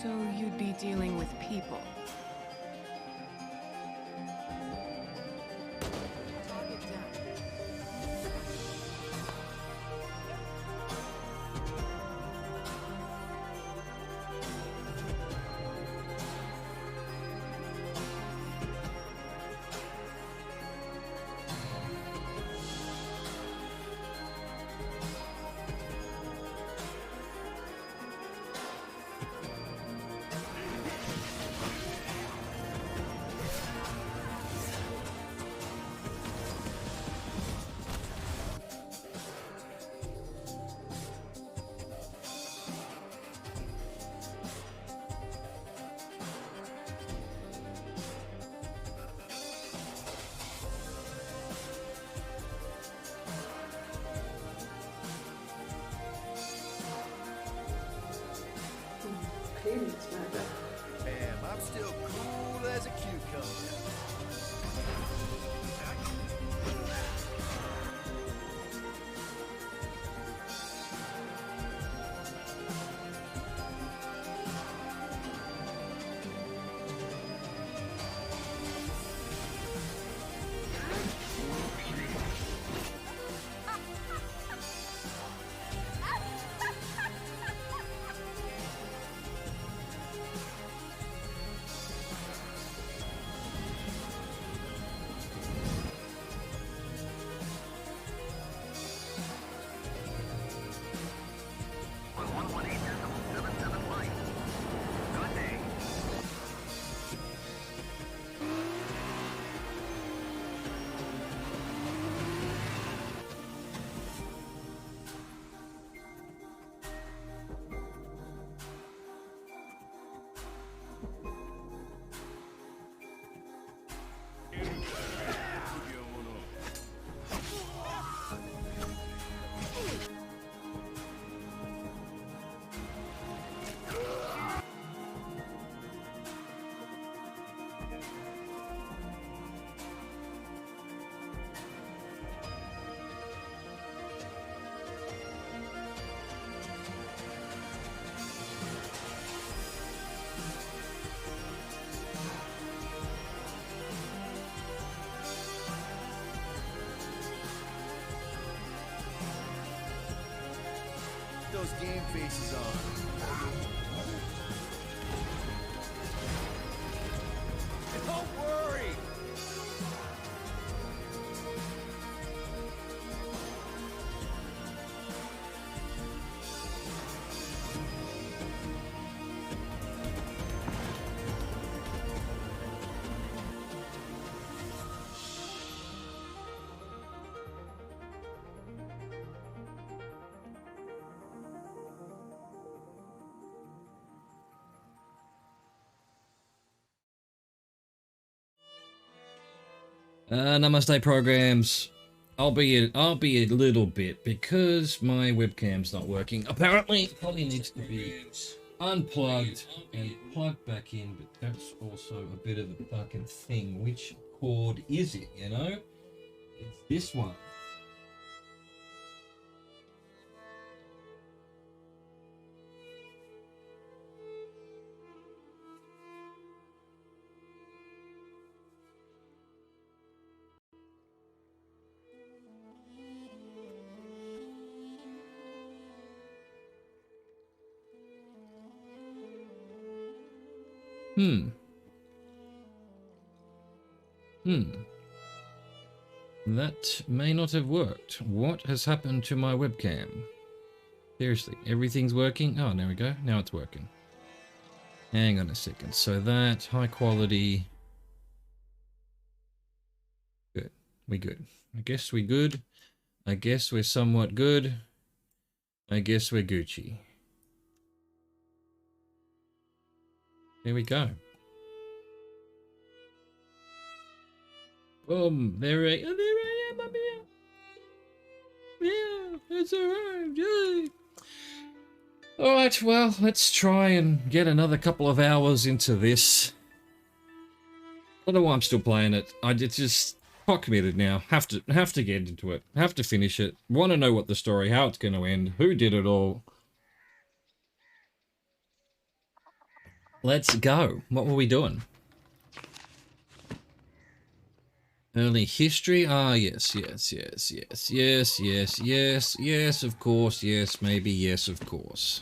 So you'd be dealing with people. Target down. Damn, I'm still cool as a cucumber. Those game faces on. Don't worry. Namaste programs. I'll be a little bit because my webcam's not working. Apparently, probably needs to be unplugged and plugged back in, but that's also a bit of a fucking thing. Which cord is it, you know? It's this one. That may not have worked. What has happened to my webcam? Seriously, everything's working? Oh, there we go. Now it's working. Hang on a second. So that, high quality. Good. We good. I guess we good. I guess we're somewhat good. I guess we're Gucci. There we go. Boom. There I am. I'm here. Yeah, it's alright. Yay. Alright, well, let's try and get another couple of hours into this. I don't know why I'm still playing it. It's just pot committed now. Have to get into it. Have to finish it. Want to know what the story, how it's going to end, who did it all. Let's go. What were we doing? Early history? Ah, yes, yes, yes, yes, yes, yes, yes, yes, of course, yes, maybe, yes, of course.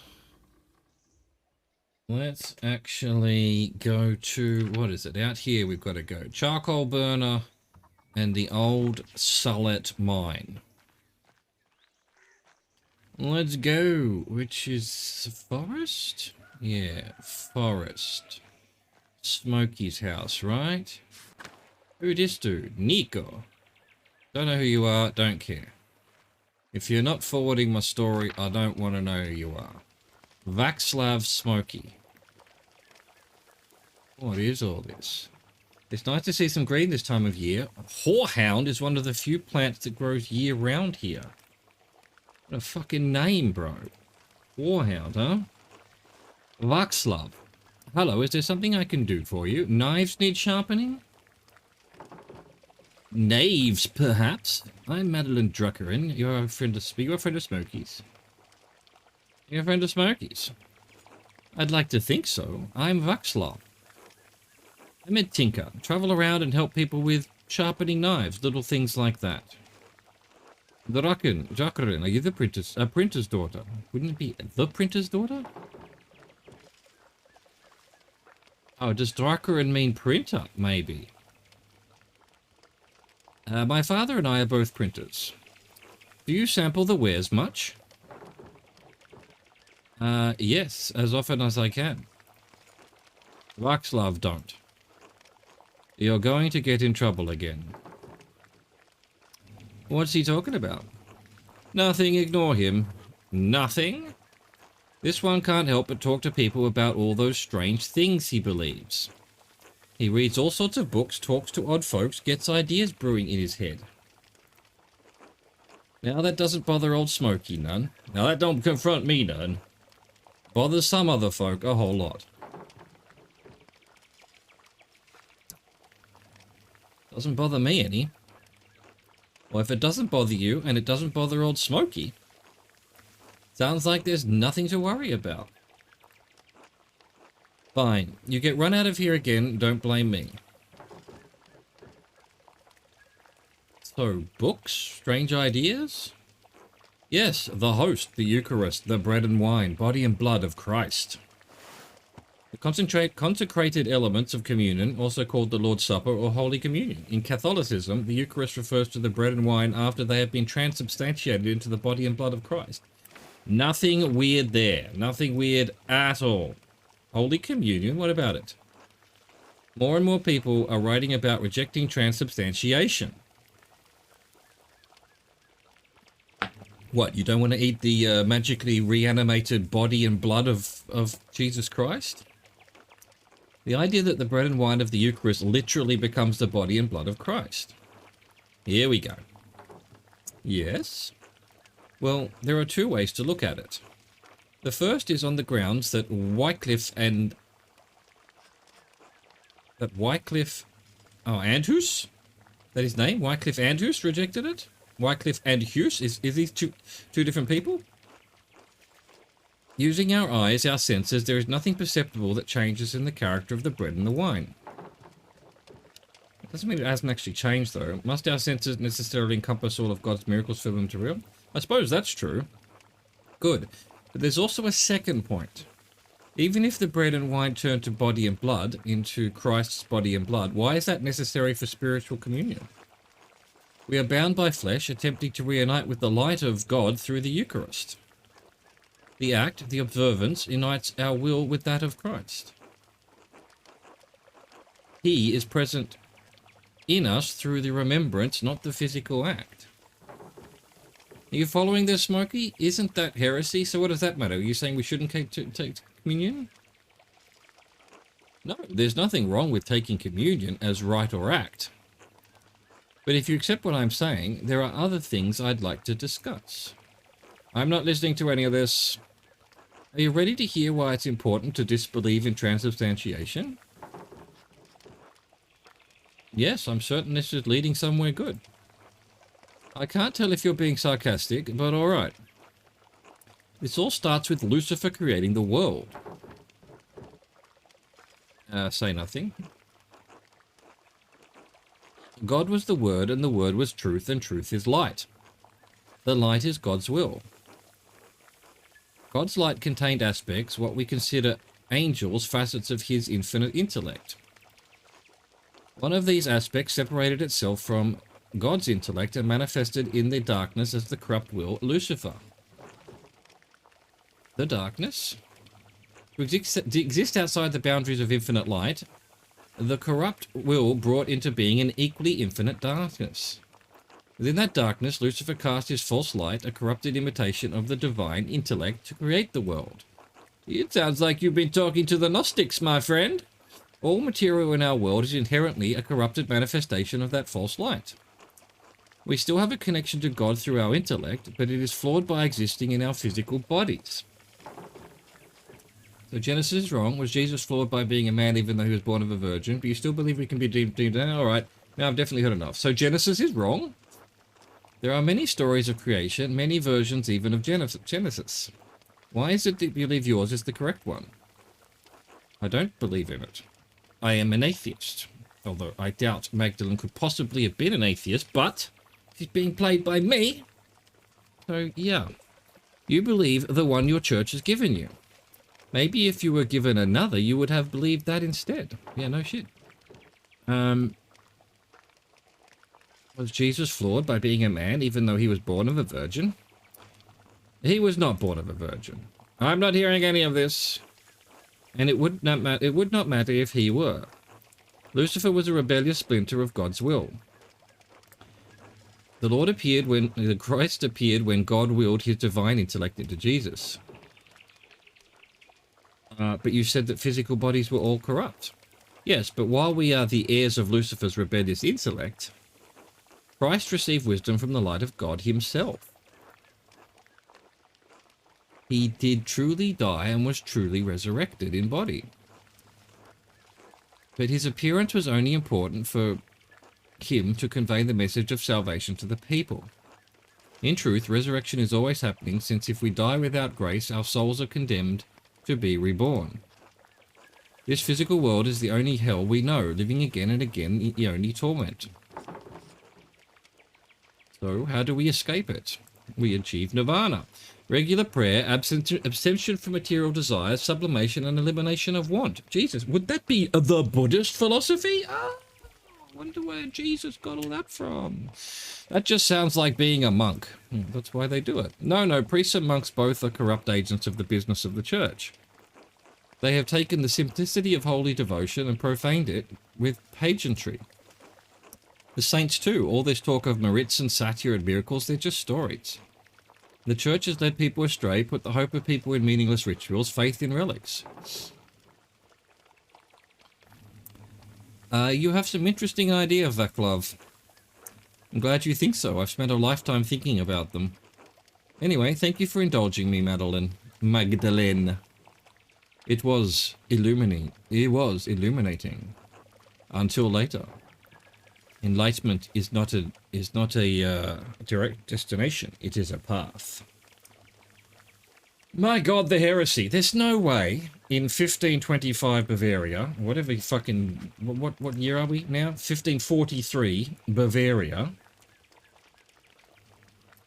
Let's actually go to, what is it? Out here we've got to go. Charcoal burner and the old Sullet mine. Let's go. Which is forest? Yeah, forest. Smokey's house, right? Who this dude? Nico. Don't know who you are, don't care. If you're not forwarding my story, I don't want to know who you are. Vaxlav Smokey. What is all this? It's nice to see some green this time of year. Whorehound is one of the few plants that grows year-round here. What a fucking name, bro. Whorehound, huh? Vaxlav. Hello, is there something I can do for you? Knives need sharpening? Knaves, perhaps? I'm Madeline Druckerin. You're a friend of Smokey's. You're a friend of Smokey's. I'd like to think so. I'm Vaxlav. I'm a tinker. Travel around and help people with sharpening knives, little things like that. Druckerin, are you the printer's daughter? Wouldn't it be the printer's daughter? Oh, does Druckerin mean printer? Maybe. My father and I are both printers. Do you sample the wares much? Yes, as often as I can. Vaxlav don't. You're going to get in trouble again. What's he talking about? Nothing, ignore him. Nothing? This one can't help but talk to people about all those strange things he believes. He reads all sorts of books, talks to odd folks, gets ideas brewing in his head. Now that doesn't bother old Smokey none. Now that don't confront me none. Bothers some other folk a whole lot. Doesn't bother me any. Well, if it doesn't bother you, and it doesn't bother old Smokey, sounds like there's nothing to worry about. Fine. You get run out of here again, don't blame me. So, books? Strange ideas? Yes, the host, the Eucharist, the bread and wine, body and blood of Christ. The consecrated elements of communion, also called the Lord's Supper or Holy Communion. In Catholicism, the Eucharist refers to the bread and wine after they have been transubstantiated into the body and blood of Christ. Nothing weird there. Nothing weird at all. Holy Communion, what about it? More and more people are writing about rejecting transubstantiation. What, you don't want to eat the magically reanimated body and blood of Jesus Christ? The idea that the bread and wine of the Eucharist literally becomes the body and blood of Christ. Here we go. Yes? Well, there are two ways to look at it. The first is on the grounds that Wycliffe Andhus? That his name? Wycliffe Andhus rejected it? Wycliffe and Hughes? Is these two different people? Using our eyes, our senses, there is nothing perceptible that changes in the character of the bread and the wine. It doesn't mean it hasn't actually changed, though. Must our senses necessarily encompass all of God's miracles for them to real? I suppose that's true. Good. But there's also a second point. Even if the bread and wine turn to body and blood, into Christ's body and blood, why is that necessary for spiritual communion? We are bound by flesh, attempting to reunite with the light of God through the Eucharist. The act, the observance, unites our will with that of Christ. He is present in us through the remembrance, not the physical act. Are you following this, Smokey? Isn't that heresy? So what does that matter? Are you saying we shouldn't take communion? No, there's nothing wrong with taking communion as rite or act. But if you accept what I'm saying, there are other things I'd like to discuss. I'm not listening to any of this. Are you ready to hear why it's important to disbelieve in transubstantiation? Yes, I'm certain this is leading somewhere good. I can't tell if you're being sarcastic, but alright. This all starts with Lucifer creating the world. Say nothing. God was the Word, and the Word was truth, and truth is light. The light is God's will. God's light contained aspects, what we consider angels, facets of his infinite intellect. One of these aspects separated itself from God's intellect and manifested in the darkness as the corrupt will, Lucifer. The darkness? To exist outside the boundaries of infinite light, the corrupt will brought into being an equally infinite darkness. Within that darkness, Lucifer cast his false light, a corrupted imitation of the divine intellect, to create the world. It sounds like you've been talking to the Gnostics, my friend. All material in our world is inherently a corrupted manifestation of that false light. We still have a connection to God through our intellect, but it is flawed by existing in our physical bodies. So Genesis is wrong. Was Jesus flawed by being a man even though he was born of a virgin? But you still believe we can be deemed... All right. Now I've definitely heard enough. So Genesis is wrong. There are many stories of creation, many versions even of Genesis. Why is it that you believe yours is the correct one? I don't believe in it. I am an atheist. Although I doubt Magdalene could possibly have been an atheist, but she's being played by me. So, yeah. You believe the one your church has given you. Maybe if you were given another, you would have believed that instead. Yeah, no shit. Was Jesus flawed by being a man, even though he was born of a virgin? He was not born of a virgin. I'm not hearing any of this. And it would not matter if he were. Lucifer was a rebellious splinter of God's will. The Christ appeared when God willed his divine intellect into Jesus. But you said that physical bodies were all corrupt. Yes, but while we are the heirs of Lucifer's rebellious intellect, Christ received wisdom from the light of God himself. He did truly die and was truly resurrected in body. But his appearance was only important for him to convey the message of salvation to the people. In truth, resurrection is always happening, since if we die without grace, our souls are condemned to be reborn. This physical world is the only hell we know, living again and again the only torment. So, how do we escape it? We achieve nirvana. Regular prayer, abstention from material desires, sublimation and elimination of want. Jesus, would that be the Buddhist philosophy? I wonder where Jesus got all that from. That just sounds like being a monk. That's why they do it. No, priests and monks both are corrupt agents of the business of the church. They have taken the simplicity of holy devotion and profaned it with pageantry. The saints too, all this talk of merits and satire and miracles, they're just stories. The church has led people astray, put the hope of people in meaningless rituals, faith in relics. You have some interesting ideas, Vaclav. I'm glad you think so. I've spent a lifetime thinking about them. Anyway, thank you for indulging me, Magdalene. It was illuminating. Until later. Enlightenment is not a direct destination. It is a path. My God, the heresy! There's no way in 1525 Bavaria, whatever fucking what year are we now? 1543 Bavaria,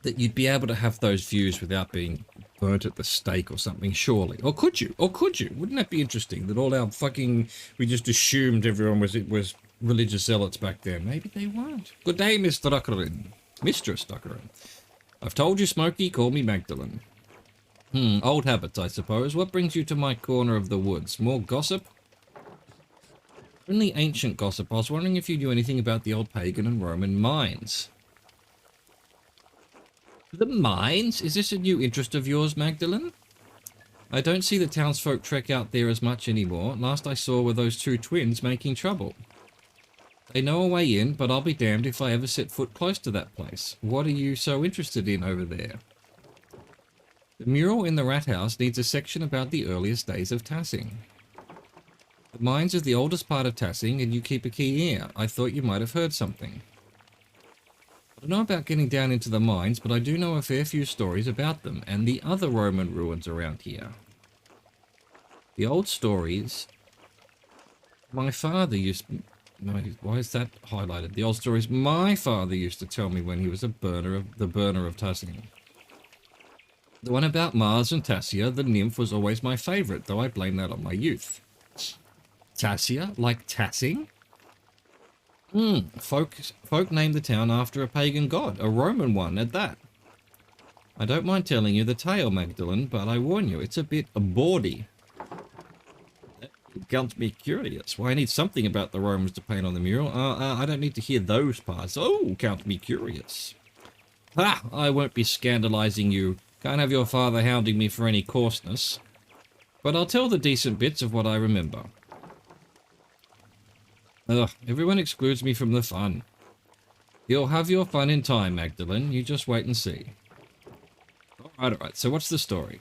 that you'd be able to have those views without being burnt at the stake or something, surely. Or could you? Wouldn't that be interesting? That all our fucking... We just assumed everyone was religious zealots back then. Maybe they weren't. Good day, Mr. Duckerin. Mistress Duckerin. I've told you, Smokey, call me Magdalene. Old habits, I suppose. What brings you to my corner of the woods? More gossip? Only ancient gossip. I was wondering if you knew anything about the old pagan and Roman mines. The mines? Is this a new interest of yours, Magdalene? I don't see the townsfolk trek out there as much anymore. Last I saw were those two twins making trouble. They know a way in, but I'll be damned if I ever set foot close to that place. What are you so interested in over there? The mural in the rat house needs a section about the earliest days of Tassing. The mines is the oldest part of Tassing, and you keep a keen ear. I thought you might have heard something. I don't know about getting down into the mines, but I do know a fair few stories about them, and the other Roman ruins around here. The old stories My father used... Why is that highlighted? The old stories my father used to tell me when he was the burner of Tassia. The one about Mars and Tassia, the nymph, was always my favourite, though I blame that on my youth. Tassia? Like tassing? Folk named the town after a pagan god, a Roman one at that. I don't mind telling you the tale, Magdalene, but I warn you, it's a bit bawdy. It counts me curious. Well, I need something about the Romans to paint on the mural. I don't need to hear those parts. Oh, count me curious. Ha! I won't be scandalizing you. Can't have your father hounding me for any coarseness. But I'll tell the decent bits of what I remember. Ugh, everyone excludes me from the fun. You'll have your fun in time, Magdalene. You just wait and see. Alright, so what's the story?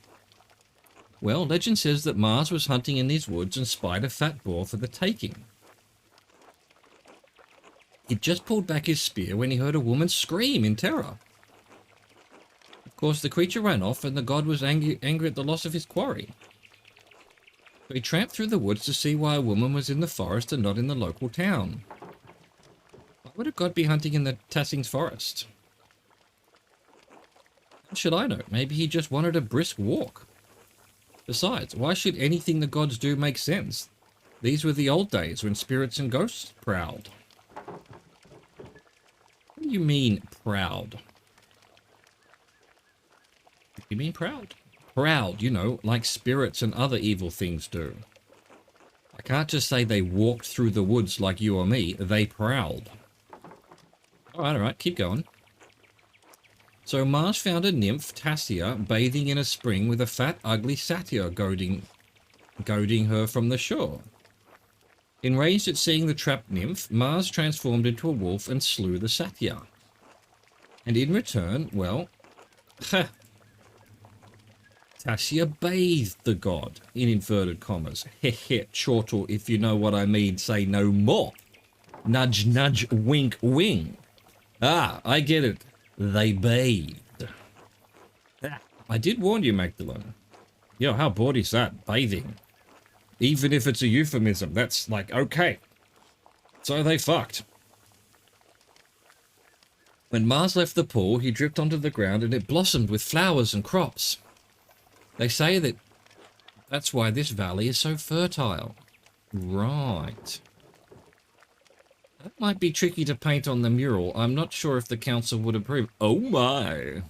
Well, legend says that Mars was hunting in these woods and spied a fat boar for the taking. He'd just pulled back his spear when he heard a woman scream in terror. Of course, the creature ran off and the god was angry at the loss of his quarry. So he tramped through the woods to see why a woman was in the forest and not in the local town. Why would a god be hunting in the Tassing's forest? How should I know? Maybe he just wanted a brisk walk. Besides, why should anything the gods do make sense? These were the old days when spirits and ghosts prowled. What do you mean, proud? What do you mean, proud? Proud, you know, like spirits and other evil things do. I can't just say they walked through the woods like you or me. They prowled. Alright, keep going. So Mars found a nymph, Tassia, bathing in a spring with a fat, ugly satyr goading her from the shore. Enraged at seeing the trapped nymph, Mars transformed into a wolf and slew the satyr. And in return, well, Tassia bathed the god, in inverted commas. Heh, chortle, if you know what I mean, say no more. Nudge, nudge, wink, wing. Ah, I get it. They bathed. I did warn you, Magdalene. Yo, how bored is that? Bathing. Even if it's a euphemism, that's like, okay. So they fucked. When Mars left the pool, he dripped onto the ground and it blossomed with flowers and crops. They say that that's why this valley is so fertile. Right. That might be tricky to paint on the mural. I'm not sure if the council would approve. Oh my.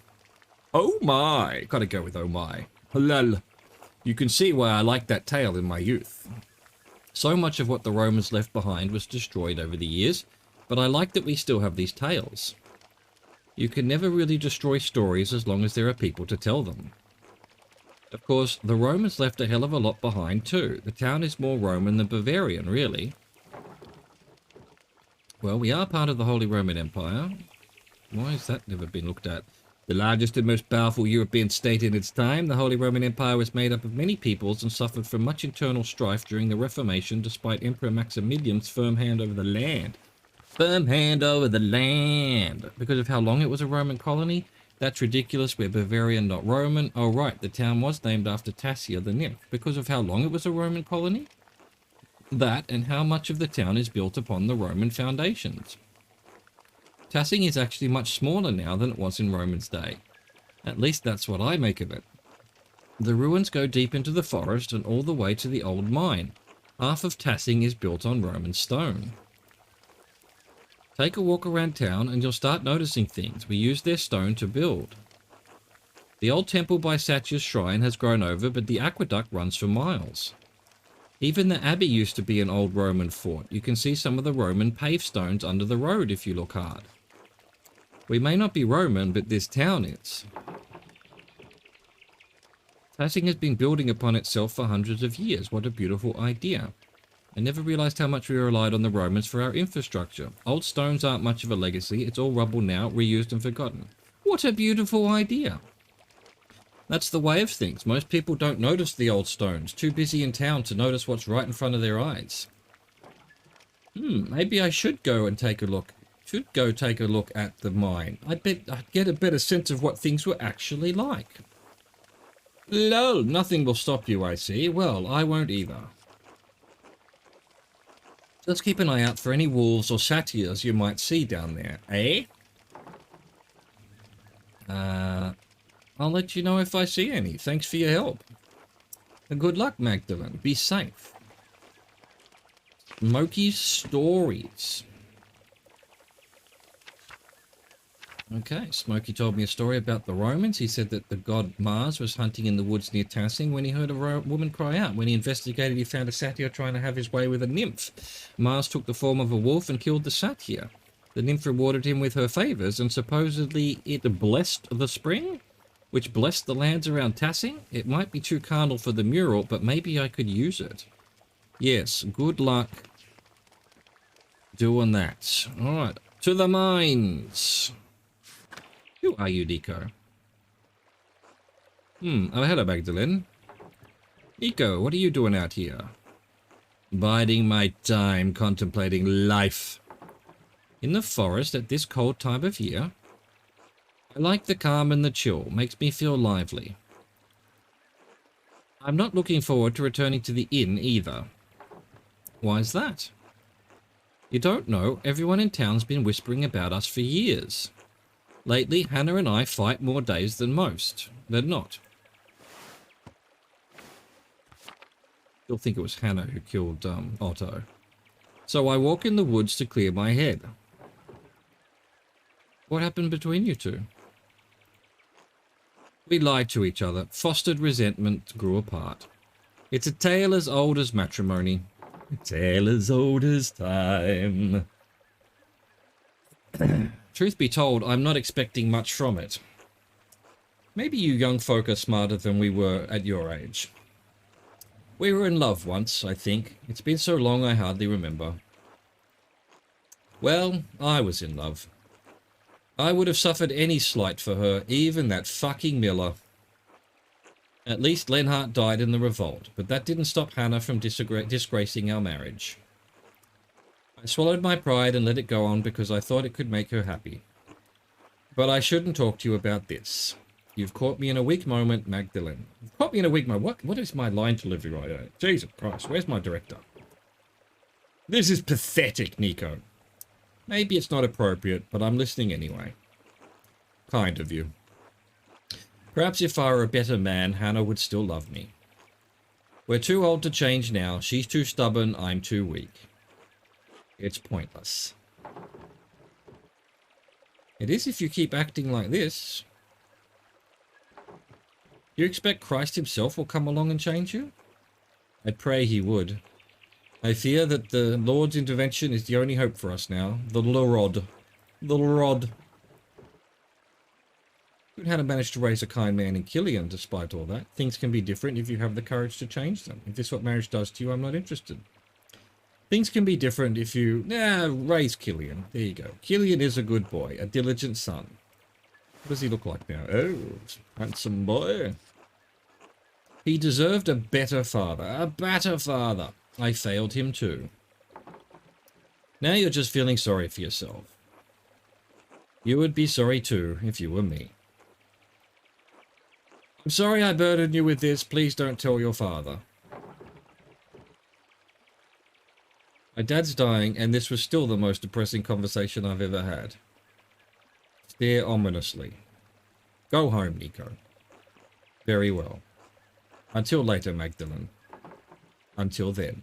Oh my. Gotta go with oh my. Lol. You can see why I liked that tale in my youth. So much of what the Romans left behind was destroyed over the years, but I like that we still have these tales. You can never really destroy stories as long as there are people to tell them. Of course, the Romans left a hell of a lot behind too. The town is more Roman than Bavarian, really. Well, we are part of the Holy Roman Empire. Why has that never been looked at? The largest and most powerful European state in its time, the Holy Roman Empire was made up of many peoples and suffered from much internal strife during the Reformation, despite Emperor Maximilian's firm hand over the land. Firm hand over the land! Because of how long it was a Roman colony? That's ridiculous, we're Bavarian, not Roman. Oh right, the town was named after Tassia the nymph. Because of how long it was a Roman colony? That, and how much of the town is built upon the Roman foundations. Tassing is actually much smaller now than it was in Roman's day. At least that's what I make of it. The ruins go deep into the forest and all the way to the old mine. Half of Tassing is built on Roman stone. Take a walk around town and you'll start noticing things. We use their stone to build. The old temple by Satyar's shrine has grown over, but the aqueduct runs for miles. Even the abbey used to be an old Roman fort. You can see some of the Roman pavestones under the road if you look hard. We may not be Roman, but this town is. Tassing has been building upon itself for hundreds of years. What a beautiful idea. I never realized how much we relied on the Romans for our infrastructure. Old stones aren't much of a legacy. It's all rubble now, reused and forgotten. What a beautiful idea. That's the way of things. Most people don't notice the old stones. Too busy in town to notice what's right in front of their eyes. Maybe I should go and take a look. Take a look at the mine. I bet I'd get a better sense of what things were actually like. Lol, nothing will stop you, I see. Well, I won't either. Let's keep an eye out for any wolves or satyrs you might see down there, eh? I'll let you know if I see any. Thanks for your help. And good luck, Magdalene. Be safe. Moki's stories. Okay, Smokey told me a story about the Romans. He said that the god Mars was hunting in the woods near Tassing when he heard a woman cry out. When he investigated, he found a satyr trying to have his way with a nymph. Mars took the form of a wolf and killed the satyr. The nymph rewarded him with her favors, and supposedly it blessed the spring, which blessed the lands around Tassing. It might be too carnal for the mural, but maybe I could use it. Yes, good luck doing that. All right, to the mines. Who are you, Nico? Oh, hello, Magdalene. Nico, what are you doing out here? Biding my time, contemplating life. In the forest at this cold time of year? I like the calm and the chill. Makes me feel lively. I'm not looking forward to returning to the inn either. Why's that? You don't know, everyone in town's been whispering about us for years. Lately, Hannah and I fight more days than most. They're not. You'll think it was Hannah who killed Otto. So I walk in the woods to clear my head. What happened between you two? We lied to each other. Fostered resentment grew apart. It's a tale as old as matrimony. A tale as old as time. Truth be told, I'm not expecting much from it. Maybe you young folk are smarter than we were at your age. We were in love once, I think. It's been so long I hardly remember. Well, I was in love. I would have suffered any slight for her, even that fucking Miller. At least Lenhart died in the revolt, but that didn't stop Hannah from disgracing our marriage. I swallowed my pride and let it go on because I thought it could make her happy. But I shouldn't talk to you about this. You've caught me in a weak moment, Magdalene. You've caught me in a weak moment. What is my line delivery right now? Jesus Christ, where's my director? This is pathetic, Nico. Maybe it's not appropriate, but I'm listening anyway. Kind of you. Perhaps if I were a better man, Hannah would still love me. We're too old to change now. She's too stubborn, I'm too weak. It's pointless. It is if you keep acting like this. You expect Christ himself will come along and change you? I pray he would. I fear that the Lord's intervention is the only hope for us now. The Lord. The Lord. Good how to manage to raise a kind man in Killian despite all that. Things can be different if you have the courage to change them. If this is what marriage does to you, I'm not interested. Things can be different if you... raise Killian. There you go. Killian is a good boy. A diligent son. What does he look like now? Oh, handsome boy. He deserved a better father. A better father. I failed him too. Now you're just feeling sorry for yourself. You would be sorry too if you were me. I'm sorry I burdened you with this. Please don't tell your father. My dad's dying, and this was still the most depressing conversation I've ever had. Stare ominously. Go home, Nico. Very well. Until later, Magdalene. Until then.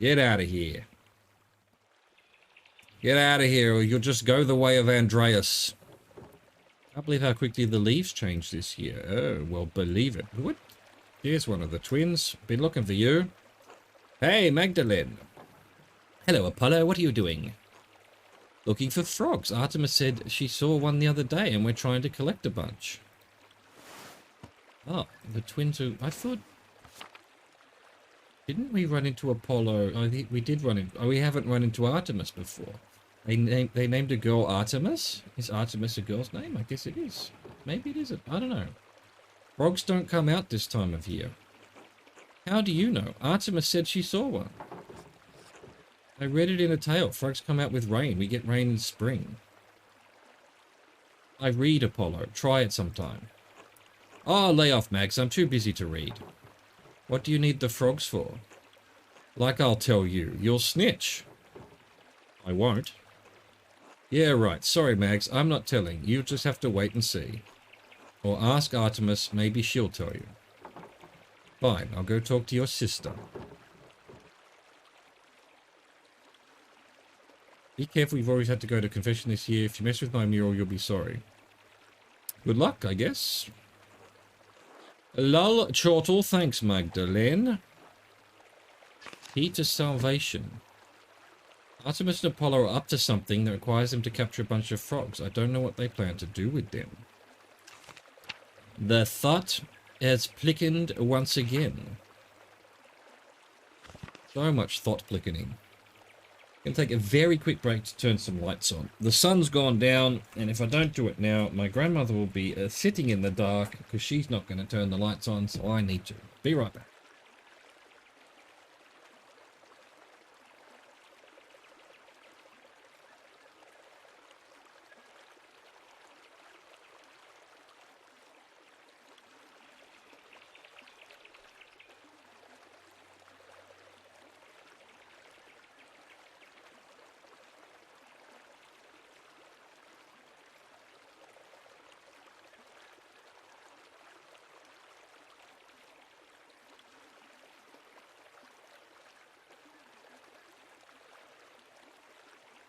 Get out of here. Get out of here, or you'll just go the way of Andreas. I can't believe how quickly the leaves changed this year. Oh, well, believe it. What? Here's one of the twins. Been looking for you. Hey, Magdalene. Hello, Apollo. What are you doing? Looking for frogs. Artemis said she saw one the other day, and we're trying to collect a bunch. Oh, the twins who... I thought... Didn't we run into Apollo? I think we did run into... Oh, we haven't run into Artemis before. They named a girl Artemis? Is Artemis a girl's name? I guess it is. Maybe it isn't. I don't know. Frogs don't come out this time of year. How do you know? Artemis said she saw one. I read it in a tale. Frogs come out with rain. We get rain in spring. I read, Apollo. Try it sometime. Oh, lay off, Max. I'm too busy to read. What do you need the frogs for? Like I'll tell you, you'll snitch. I won't. Yeah, right. Sorry, Mags. I'm not telling. You'll just have to wait and see. Or ask Artemis. Maybe she'll tell you. Fine. I'll go talk to your sister. Be careful. You've always had to go to confession this year. If you mess with my mural, you'll be sorry. Good luck, I guess. Lol, Chortle. Thanks, Magdalene. Key to salvation. Artemis and Apollo are up to something that requires them to capture a bunch of frogs. I don't know what they plan to do with them. The thought has flickened once again. So much thought flickening. Gonna take a very quick break to turn some lights on. The sun's gone down, and if I don't do it now, my grandmother will be sitting in the dark because she's not going to turn the lights on, so I need to. Be right back.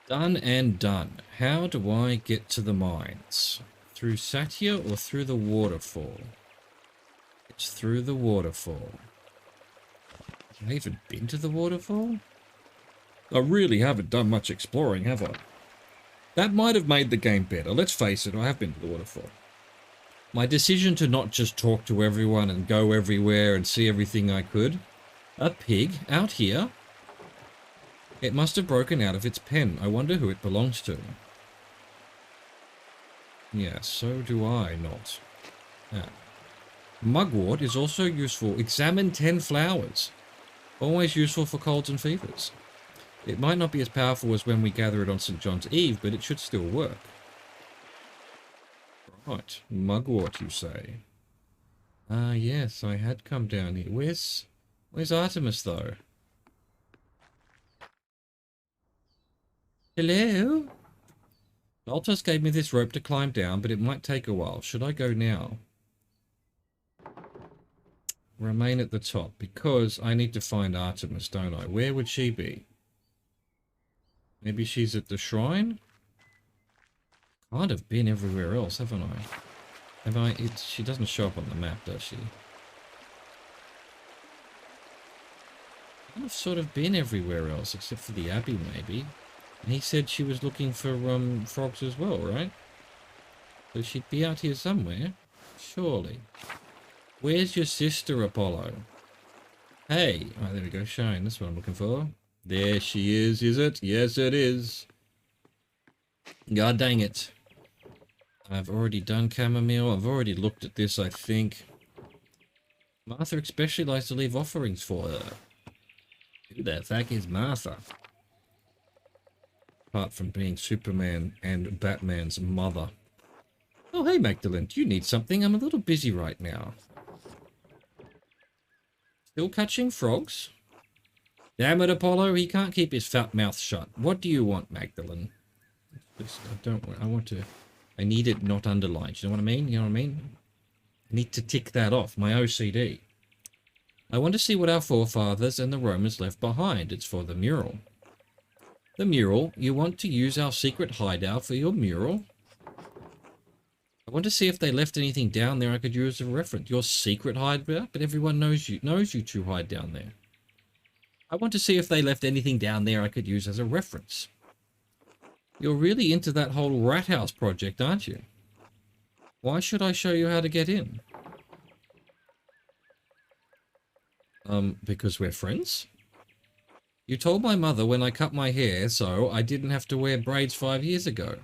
Done and done. How do I get to the mines? Through Satya or through the waterfall? It's through the waterfall. Have I even been to the waterfall? I really haven't done much exploring, have I? That might have made the game better. Let's face it, I have been to the waterfall. My decision to not just talk to everyone and go everywhere and see everything I could. A pig out here? It must have broken out of its pen. I wonder who it belongs to. Yeah, so do I not. Ah. Mugwort is also useful. Examine 10 flowers. Always useful for colds and fevers. It might not be as powerful as when we gather it on St. John's Eve, but it should still work. Right, Mugwort, you say? Ah, yes, I had come down here. Where's Artemis, though? Hello? Altos gave me this rope to climb down, but it might take a while. Should I go now? Remain at the top, because I need to find Artemis, don't I? Where would she be? Maybe she's at the shrine? Can't have been everywhere else, haven't I? Have I? She doesn't show up on the map, does she? I've sort of been everywhere else, except for the Abbey, maybe. He said she was looking for frogs as well, right? So she'd be out here somewhere. Surely. Where's your sister, Apollo? Hey! Oh, there we go, shine. That's what I'm looking for. There she is it? Yes, it is. God dang it. I've already done chamomile. I've already looked at this, I think. Martha especially likes to leave offerings for her. Who the fuck is Martha? Apart from being Superman and Batman's mother. Oh, hey, Magdalene, do you need something? I'm a little busy right now. Still catching frogs? Damn it, Apollo, he can't keep his fat mouth shut. What do you want, Magdalene? I need it not underlined. You know what I mean? You know what I mean? I need to tick that off, my OCD. I want to see what our forefathers and the Romans left behind. It's for the mural. The mural? You want to use our secret hideout for your mural? I want to see if they left anything down there I could use as a reference. Your secret hideout? But everyone knows you two hide down there. I want to see if they left anything down there I could use as a reference. You're really into that whole rat house project, aren't you? Why should I show you how to get in? Because we're friends? You told my mother when I cut my hair, so I didn't have to wear braids 5 years ago.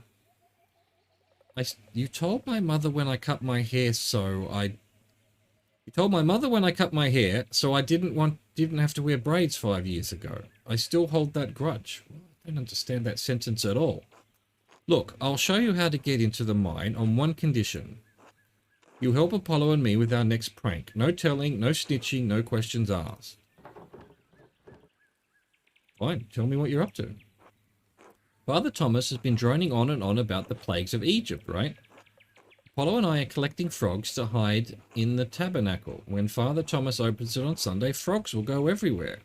You told my mother when I cut my hair, so I... You told my mother when I cut my hair, so I didn't have to wear braids 5 years ago. I still hold that grudge. I don't understand that sentence at all. Look, I'll show you how to get into the mine on one condition. You help Apollo and me with our next prank. No telling, no snitching, no questions asked. Fine, tell me what you're up to. Father Thomas has been droning on and on about the plagues of Egypt, right? Apollo and I are collecting frogs to hide in the tabernacle. When Father Thomas opens it on Sunday, frogs will go everywhere.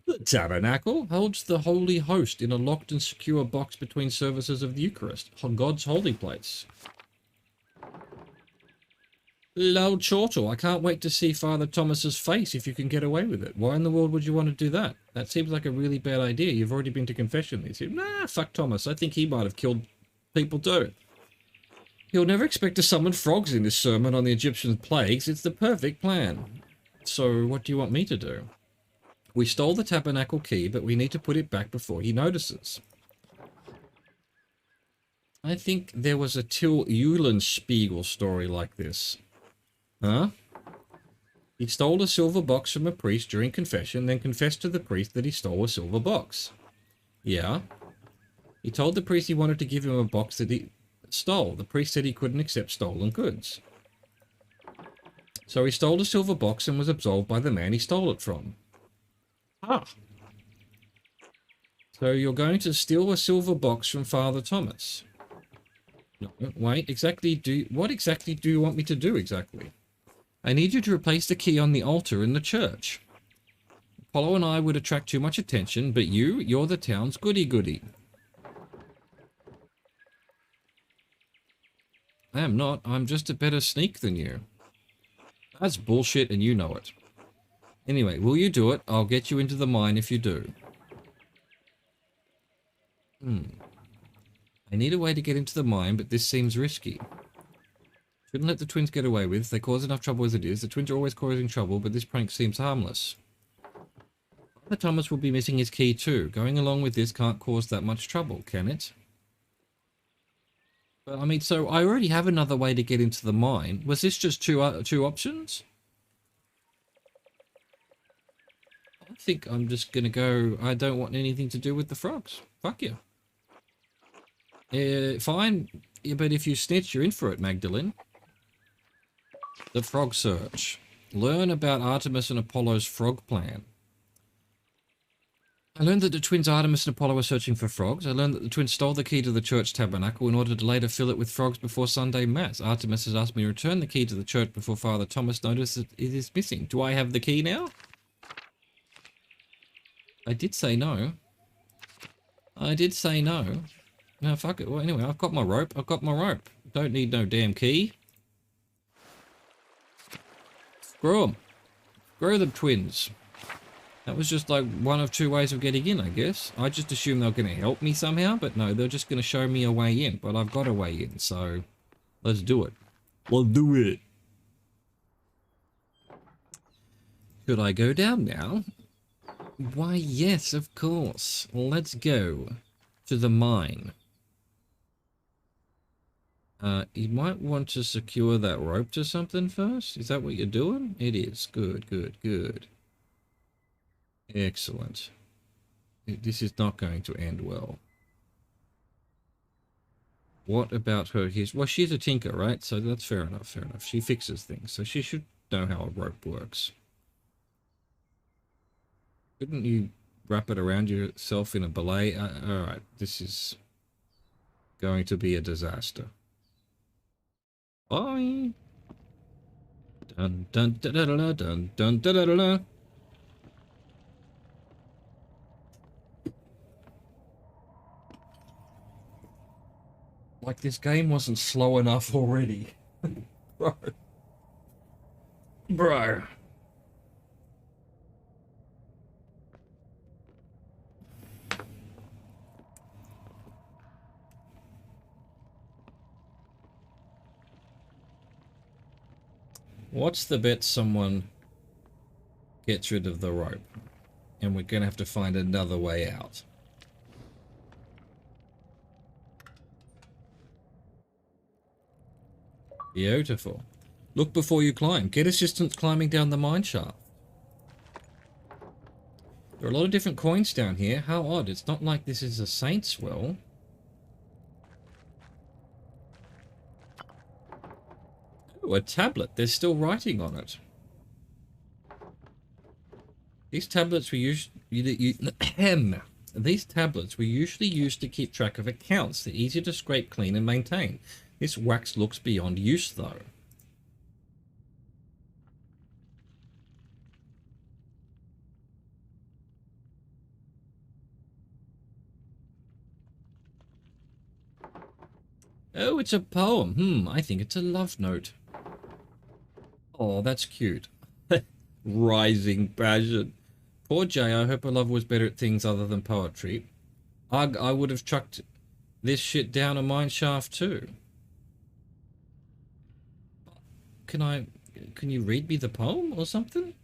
The tabernacle holds the holy host in a locked and secure box between services of the Eucharist, on God's holy place. Lol Chortle, I can't wait to see Father Thomas's face if you can get away with it. Why in the world would you want to do that? That seems like a really bad idea. You've already been to confession. He said, nah, fuck Thomas. I think he might have killed people too. He'll never expect to summon frogs in this sermon on the Egyptian plagues. It's the perfect plan. So what do you want me to do? We stole the tabernacle key, but we need to put it back before he notices. I think there was a Till Eulenspiegel story like this. Huh? He stole a silver box from a priest during confession, then confessed to the priest that he stole a silver box. Yeah. He told the priest he wanted to give him a box that he stole. The priest said he couldn't accept stolen goods. So he stole a silver box and was absolved by the man he stole it from. Ah. So you're going to steal a silver box from Father Thomas? No, wait, what exactly do you want me to do exactly? I need you to replace the key on the altar in the church. Apollo and I would attract too much attention, but you're the town's goody-goody. I am not. I'm just a better sneak than you. That's bullshit and you know it. Anyway, will you do it? I'll get you into the mine if you do. I need a way to get into the mine, but this seems risky. Shouldn't let the twins get away with. They cause enough trouble as it is. The twins are always causing trouble, but this prank seems harmless. Father Thomas will be missing his key too. Going along with this can't cause that much trouble, can it? But I mean, so I already have another way to get into the mine. Was this just two options? I think I'm just gonna go. I don't want anything to do with the frogs. Fuck you. Fine, yeah, but if you snitch, you're in for it, Magdalene. The frog search. Learn about Artemis and Apollo's frog plan. I learned that the twins Artemis and Apollo were searching for frogs. I learned that the twins stole the key to the church tabernacle in order to later fill it with frogs before Sunday Mass. Artemis has asked me to return the key to the church before Father Thomas notices that it is missing. Do I have the key now? I did say no. I did say no. No, fuck it. Well, anyway, I've got my rope. Don't need no damn key. Screw them. Screw them twins. That was just like one of two ways of getting in, I guess. I just assumed they were going to help me somehow, but no, they're just going to show me a way in. But I've got a way in, so let's do it. Let's do it. Should I go down now? Why, yes, of course. Let's go to the mine. You might want to secure that rope to something first. Is that what you're doing? It is. Good, good, good. Excellent. This is not going to end well. What about her? Well, she's a tinker, right? So that's fair enough, fair enough. She fixes things, so she should know how a rope works. Couldn't you wrap it around yourself in a belay? Alright, this is going to be a disaster. Bye! Dun dun da da da dun dun da da da. Like this game wasn't slow enough already. Bro. Bro. What's the bet someone gets rid of the rope? And we're going to have to find another way out. Beautiful. Look before you climb. Get assistance climbing down the mine shaft. There are a lot of different coins down here. How odd. It's not like this is a saint's well. Ooh, a tablet. There's still writing on it. These tablets were these tablets were usually used to keep track of accounts. They're easy to scrape clean and maintain. This wax looks beyond use, though. Oh, it's a poem. I think it's a love note. Oh, that's cute. Rising passion. Poor Jay, I hope her love was better at things other than poetry. Ugh, I would have chucked this shit down a mine shaft too. Can you read me the poem or something?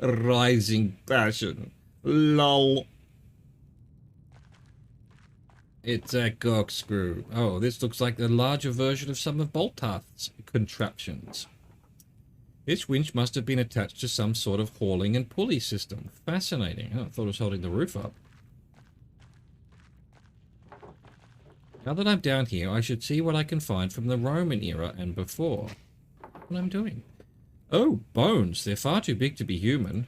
Rising passion. Lol. It's a corkscrew. Oh, this looks like the larger version of some of Boltarth's contraptions. This winch must have been attached to some sort of hauling and pulley system. Fascinating. Oh, I thought it was holding the roof up. Now that I'm down here, I should see what I can find from the Roman era and before. What I'm doing. Oh, bones. They're far too big to be human.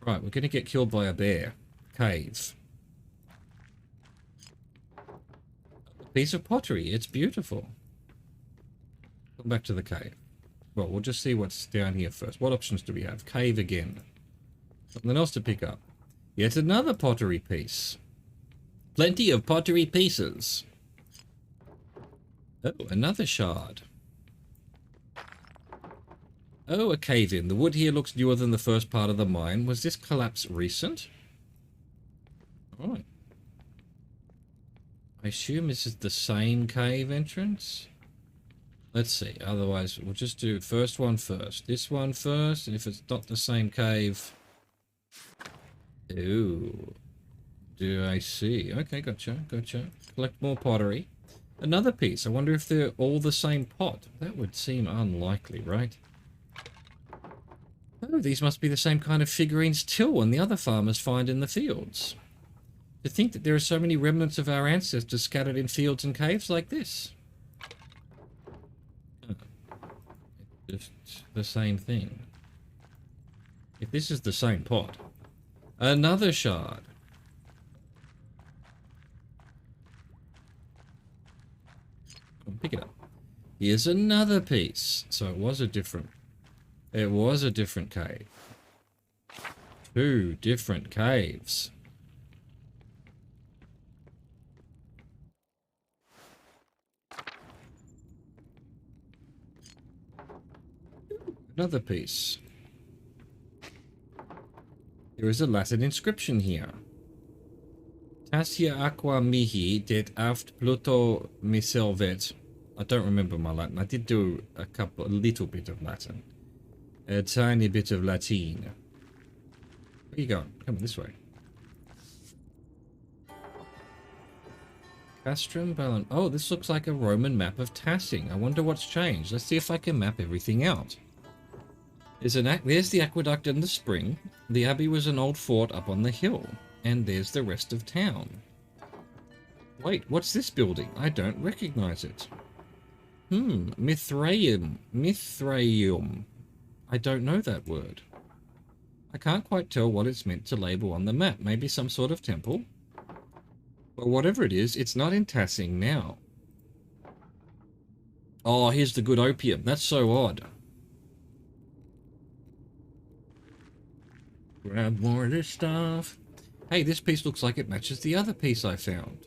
Right, we're going to get killed by a bear. Cave. Piece of pottery. It's beautiful. Come back to the cave. Well, we'll just see what's down here first. What options do we have? Cave again. Something else to pick up. Yet another pottery piece. Plenty of pottery pieces. Oh, another shard. Oh, a cave-in. The wood here looks newer than the first part of the mine. Was this collapse recent? Alright. I assume this is the same cave entrance? Let's see. Otherwise, we'll just do first one first. This one first, and if it's not the same cave... Ooh. Do I see? Okay, gotcha. Collect more pottery. Another piece. I wonder if they're all the same pot. That would seem unlikely, right? Oh, these must be the same kind of figurines Till and the other farmers find in the fields. To think that there are so many remnants of our ancestors scattered in fields and caves like this. Oh, just the same thing. If this is the same pot. Another shard. Pick it up. Here's another piece. So it was a different cave. Two different caves. Another piece. There is a Latin inscription here. Tassia aqua mihi det aft Pluto miservet. I don't remember my Latin. I did do a little bit of Latin. A tiny bit of Latin. Where are you going? Come this way. Castrum Ballon. Oh, this looks like a Roman map of Tassing. I wonder what's changed. Let's see if I can map everything out. There's the aqueduct and the spring. The abbey was an old fort up on the hill. And there's the rest of town. Wait, what's this building? I don't recognize it. Mithraeum. I don't know that word. I can't quite tell what it's meant to label on the map. Maybe some sort of temple? Well, whatever it is, it's not in Tassing now. Oh, here's the good opium. That's so odd. Grab more of this stuff. Hey, this piece looks like it matches the other piece I found.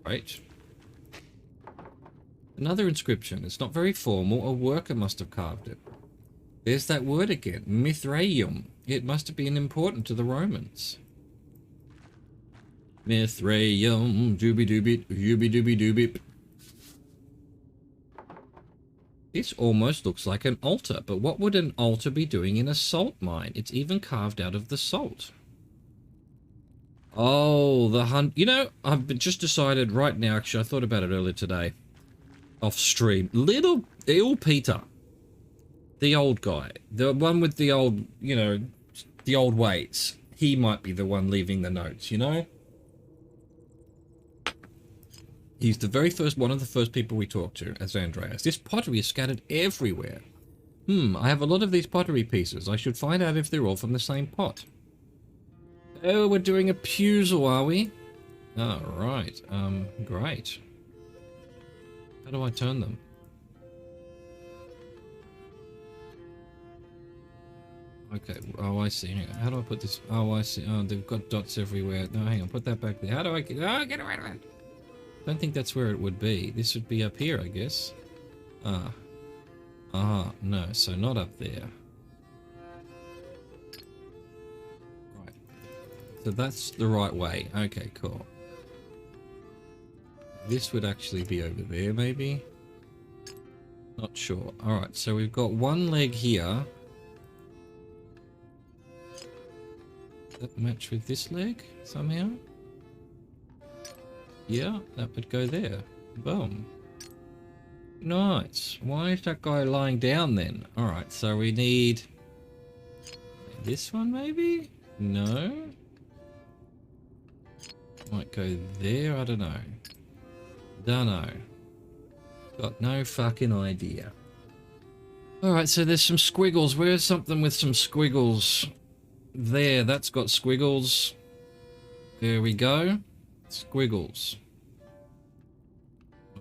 Right. Another inscription. It's not very formal. A worker must have carved it. There's that word again. Mithraeum. It must have been important to the Romans. Mithraeum. Dooby-dooby. Dooby-dooby-dooby. This almost looks like an altar, but what would an altar be doing in a salt mine? It's even carved out of the salt. Oh, you know, I've just decided right now, actually, I thought about it earlier today, off stream. Little Peter, the old guy, the one with the old, you know, the old ways, he might be the one leaving the notes, you know? He's the very first, one of the first people we talked to as Andreas. This pottery is scattered everywhere. I have a lot of these pottery pieces. I should find out if they're all from the same pot. Oh, we're doing a puzzle, are we? Oh, right. Great. How do I turn them? Okay, oh, I see. Hang on. How do I put this? Oh, I see. Oh, they've got dots everywhere. No, hang on. Put that back there. How do I get... Oh, get rid of it! Don't think that's where it would be. This would be up here, I guess. Ah. No. So not up there. Right. So that's the right way. Okay, cool. This would actually be over there, maybe? Not sure. Alright, so we've got one leg here. Does that match with this leg, somehow? Yeah, that would go there. Boom. Nice. Why is that guy lying down then? Alright, so we need... this one, maybe? No? Might go there, I don't know. Dunno. Got no fucking idea. Alright, so there's some squiggles. Where's something with some squiggles? There, that's got squiggles. There we go. Squiggles.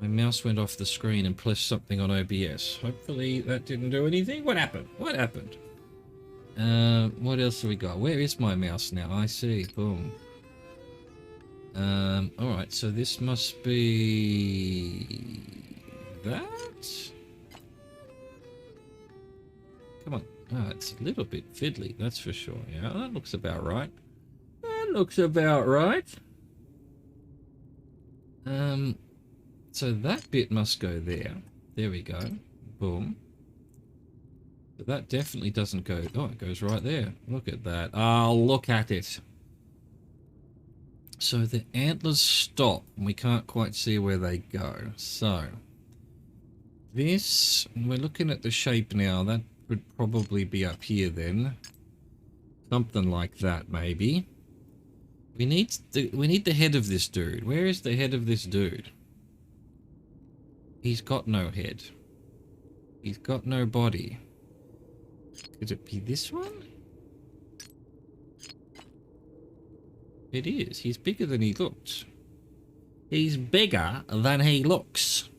My mouse went off the screen and pressed something on OBS. Hopefully that didn't do anything. What happened? What happened? What else have we got? Where is my mouse now? I see. Boom. Alright, so this must be... that? Come on. Oh, it's a little bit fiddly, that's for sure. Yeah, that looks about right. That looks about right. So that bit must go there. There we go. Boom. But that definitely doesn't go... oh, it goes right there. Look at that. Oh, look at it. So the antlers stop, and we can't quite see where they go. So, this, we're looking at the shape now. That would probably be up here then. Something like that, maybe. We need the head of this dude. Where is the head of this dude? He's got no head. He's got no body. Could it be this one? It is. He's bigger than he looks. He's bigger than he looks.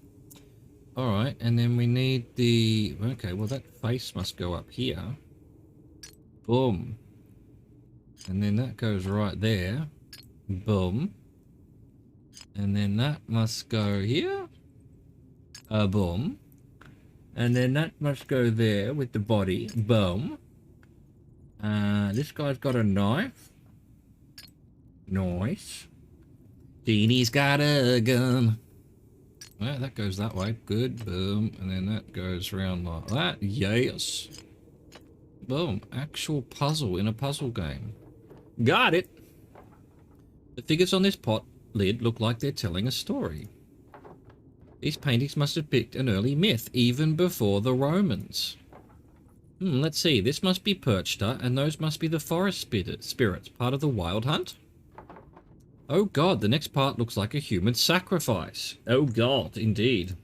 Alright, and then we need the... okay, well that face must go up here. Boom. And then that goes right there. Boom. And then that must go here. Boom. And then that must go there with the body. Boom. This guy's got a knife. Nice. Jeannie's got a gun. Well, that goes that way. Good. Boom. And then that goes around like that. Yes. Boom. Actual puzzle in a puzzle game. Got it. The figures on this pot lid look like they're telling a story. These paintings must have picked an early myth, even before the Romans. Let's see. This must be Perchta, and those must be the forest spirits, part of the wild hunt. Oh god, the next part looks like a human sacrifice. Oh god, indeed.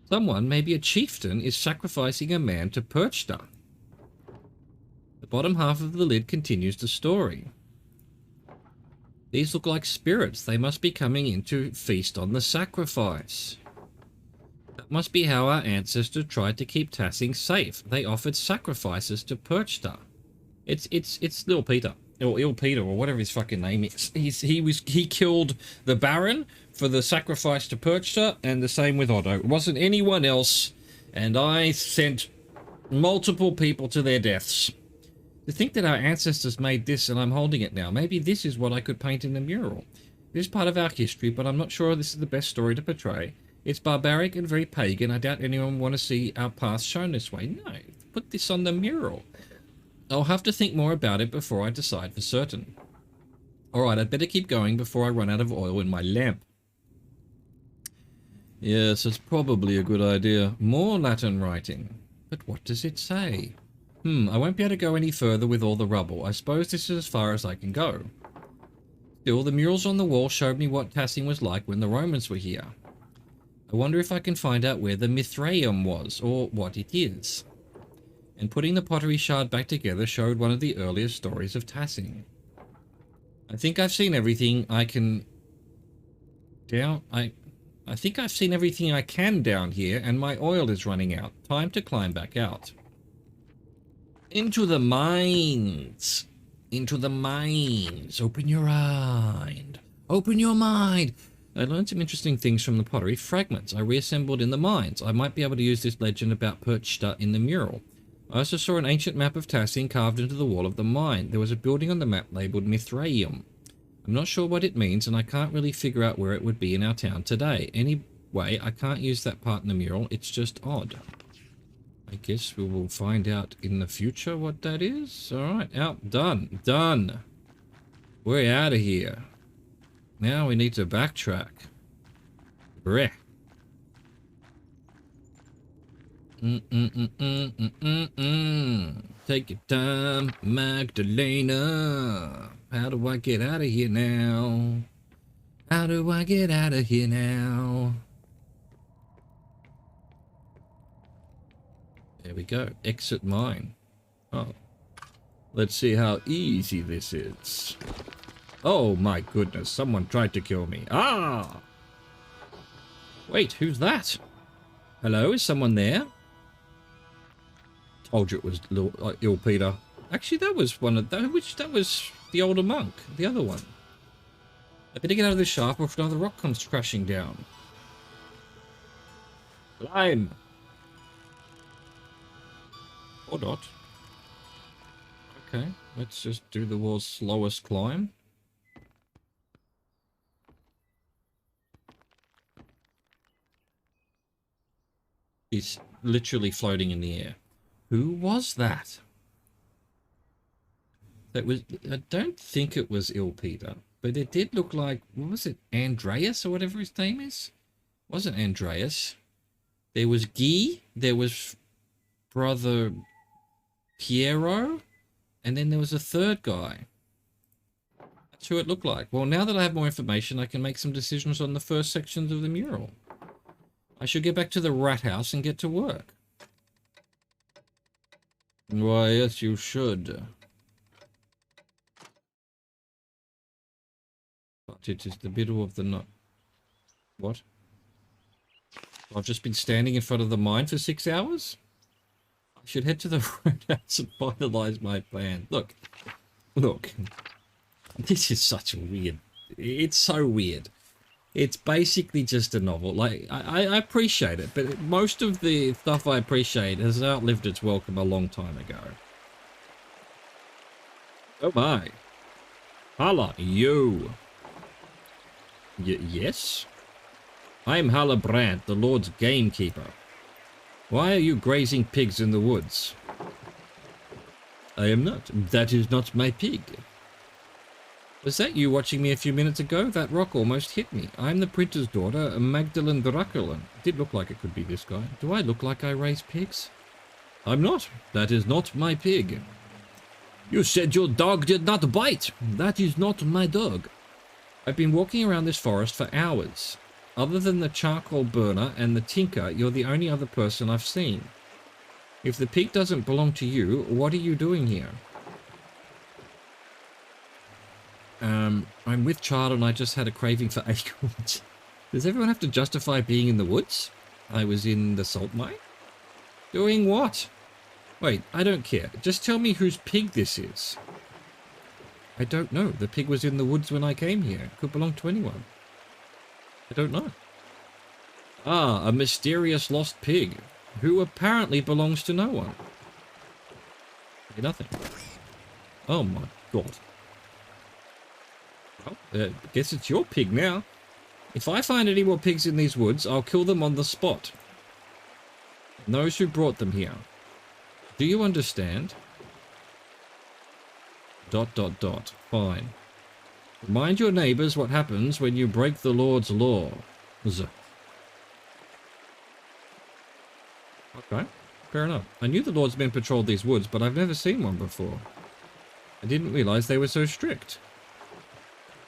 Someone, maybe a chieftain, is sacrificing a man to Perchta. The bottom half of the lid continues the story. These look like spirits. They must be coming in to feast on the sacrifice. That must be how our ancestors tried to keep Tassing safe. They offered sacrifices to Perchta. It's Little Peter. Or Il Peter, or whatever his fucking name is. He killed the Baron for the sacrifice to Perchta, and the same with Otto. It wasn't anyone else, and I sent multiple people to their deaths. To think that our ancestors made this, and I'm holding it now. Maybe this is what I could paint in the mural. It is part of our history, but I'm not sure this is the best story to portray. It's barbaric and very pagan. I doubt anyone would want to see our past shown this way. No, put this on the mural. I'll have to think more about it before I decide for certain. Alright, I'd better keep going before I run out of oil in my lamp. Yes, it's probably a good idea. More Latin writing. But what does it say? I won't be able to go any further with all the rubble. I suppose this is as far as I can go. Still, the murals on the wall showed me what Tassing was like when the Romans were here. I wonder if I can find out where the Mithraeum was, or what it is. And putting the pottery shard back together showed one of the earliest stories of Tassing. I think I've seen everything I can down. I think I've seen everything I can down here, and my oil is running out. Time to climb back out. Into the mines. Into the mines. Open your mind. Open your mind. I learned some interesting things from the pottery fragments I reassembled in the mines. I might be able to use this legend about Perchta in the mural. I also saw an ancient map of Tassing carved into the wall of the mine. There was a building on the map labelled Mithraeum. I'm not sure what it means, and I can't really figure out where it would be in our town today. Anyway, I can't use that part in the mural. It's just odd. I guess we will find out in the future what that is. Alright, out. Done. Done. We're out of here. Now we need to backtrack. Breh. Take your time, Magdalena. How do I get out of here now? How do I get out of here now? There we go. Exit mine. Oh. Let's see how easy this is. Oh my goodness, someone tried to kill me. Ah! Wait, who's that? Hello, is someone there? Told you it was ill Peter. Actually, that was one of that was the older monk, the other one. I better get out of this shaft before another rock comes crashing down. Climb. Or not. Okay, let's just do the world's slowest climb. He's literally floating in the air. Who was that? That was, I don't think it was Il Peter, but it did look like, what was it, Andreas or whatever his name is? It wasn't Andreas. There was Guy, there was Brother Piero, and then there was a third guy. That's who it looked like. Well, now that I have more information, I can make some decisions on the first sections of the mural. I should get back to the rat house and get to work. Why, yes, you should. But it is the middle of the night. What? I've just been standing in front of the mine for 6 hours? I should head to the rat house and finalize my plan. Look. Look. This is such a weird... It's so weird. It's basically just a novel. Like, I appreciate it, but most of the stuff I appreciate has outlived its welcome a long time ago. Oh my. Hala, you. Yes? I am Halbrand, the Lord's gamekeeper. Why are you grazing pigs in the woods? I am not. That is not my pig. Was that you watching me a few minutes ago? That rock almost hit me. I'm the printer's daughter, Magdalene Draculan. It did look like it could be this guy. Do I look like I raise pigs? I'm not. That is not my pig. You said your dog did not bite. That is not my dog. I've been walking around this forest for hours. Other than the charcoal burner and the tinker, you're the only other person I've seen. If the pig doesn't belong to you, what are you doing here? I'm with child and I just had a craving for acorns. Does everyone have to justify being in the woods? I was in the salt mine? Doing what? Wait, I don't care. Just tell me whose pig this is. I don't know. The pig was in the woods when I came here. It could belong to anyone. I don't know. Ah, a mysterious lost pig, who apparently belongs to no one. Nothing. Oh my god. Well, guess it's your pig now. If I find any more pigs in these woods, I'll kill them on the spot. And those who brought them here. Do you understand? ... Fine. Remind your neighbors what happens when you break the Lord's law. Okay, fair enough. I knew the Lord's men patrolled these woods, but I've never seen one before. I didn't realize they were so strict.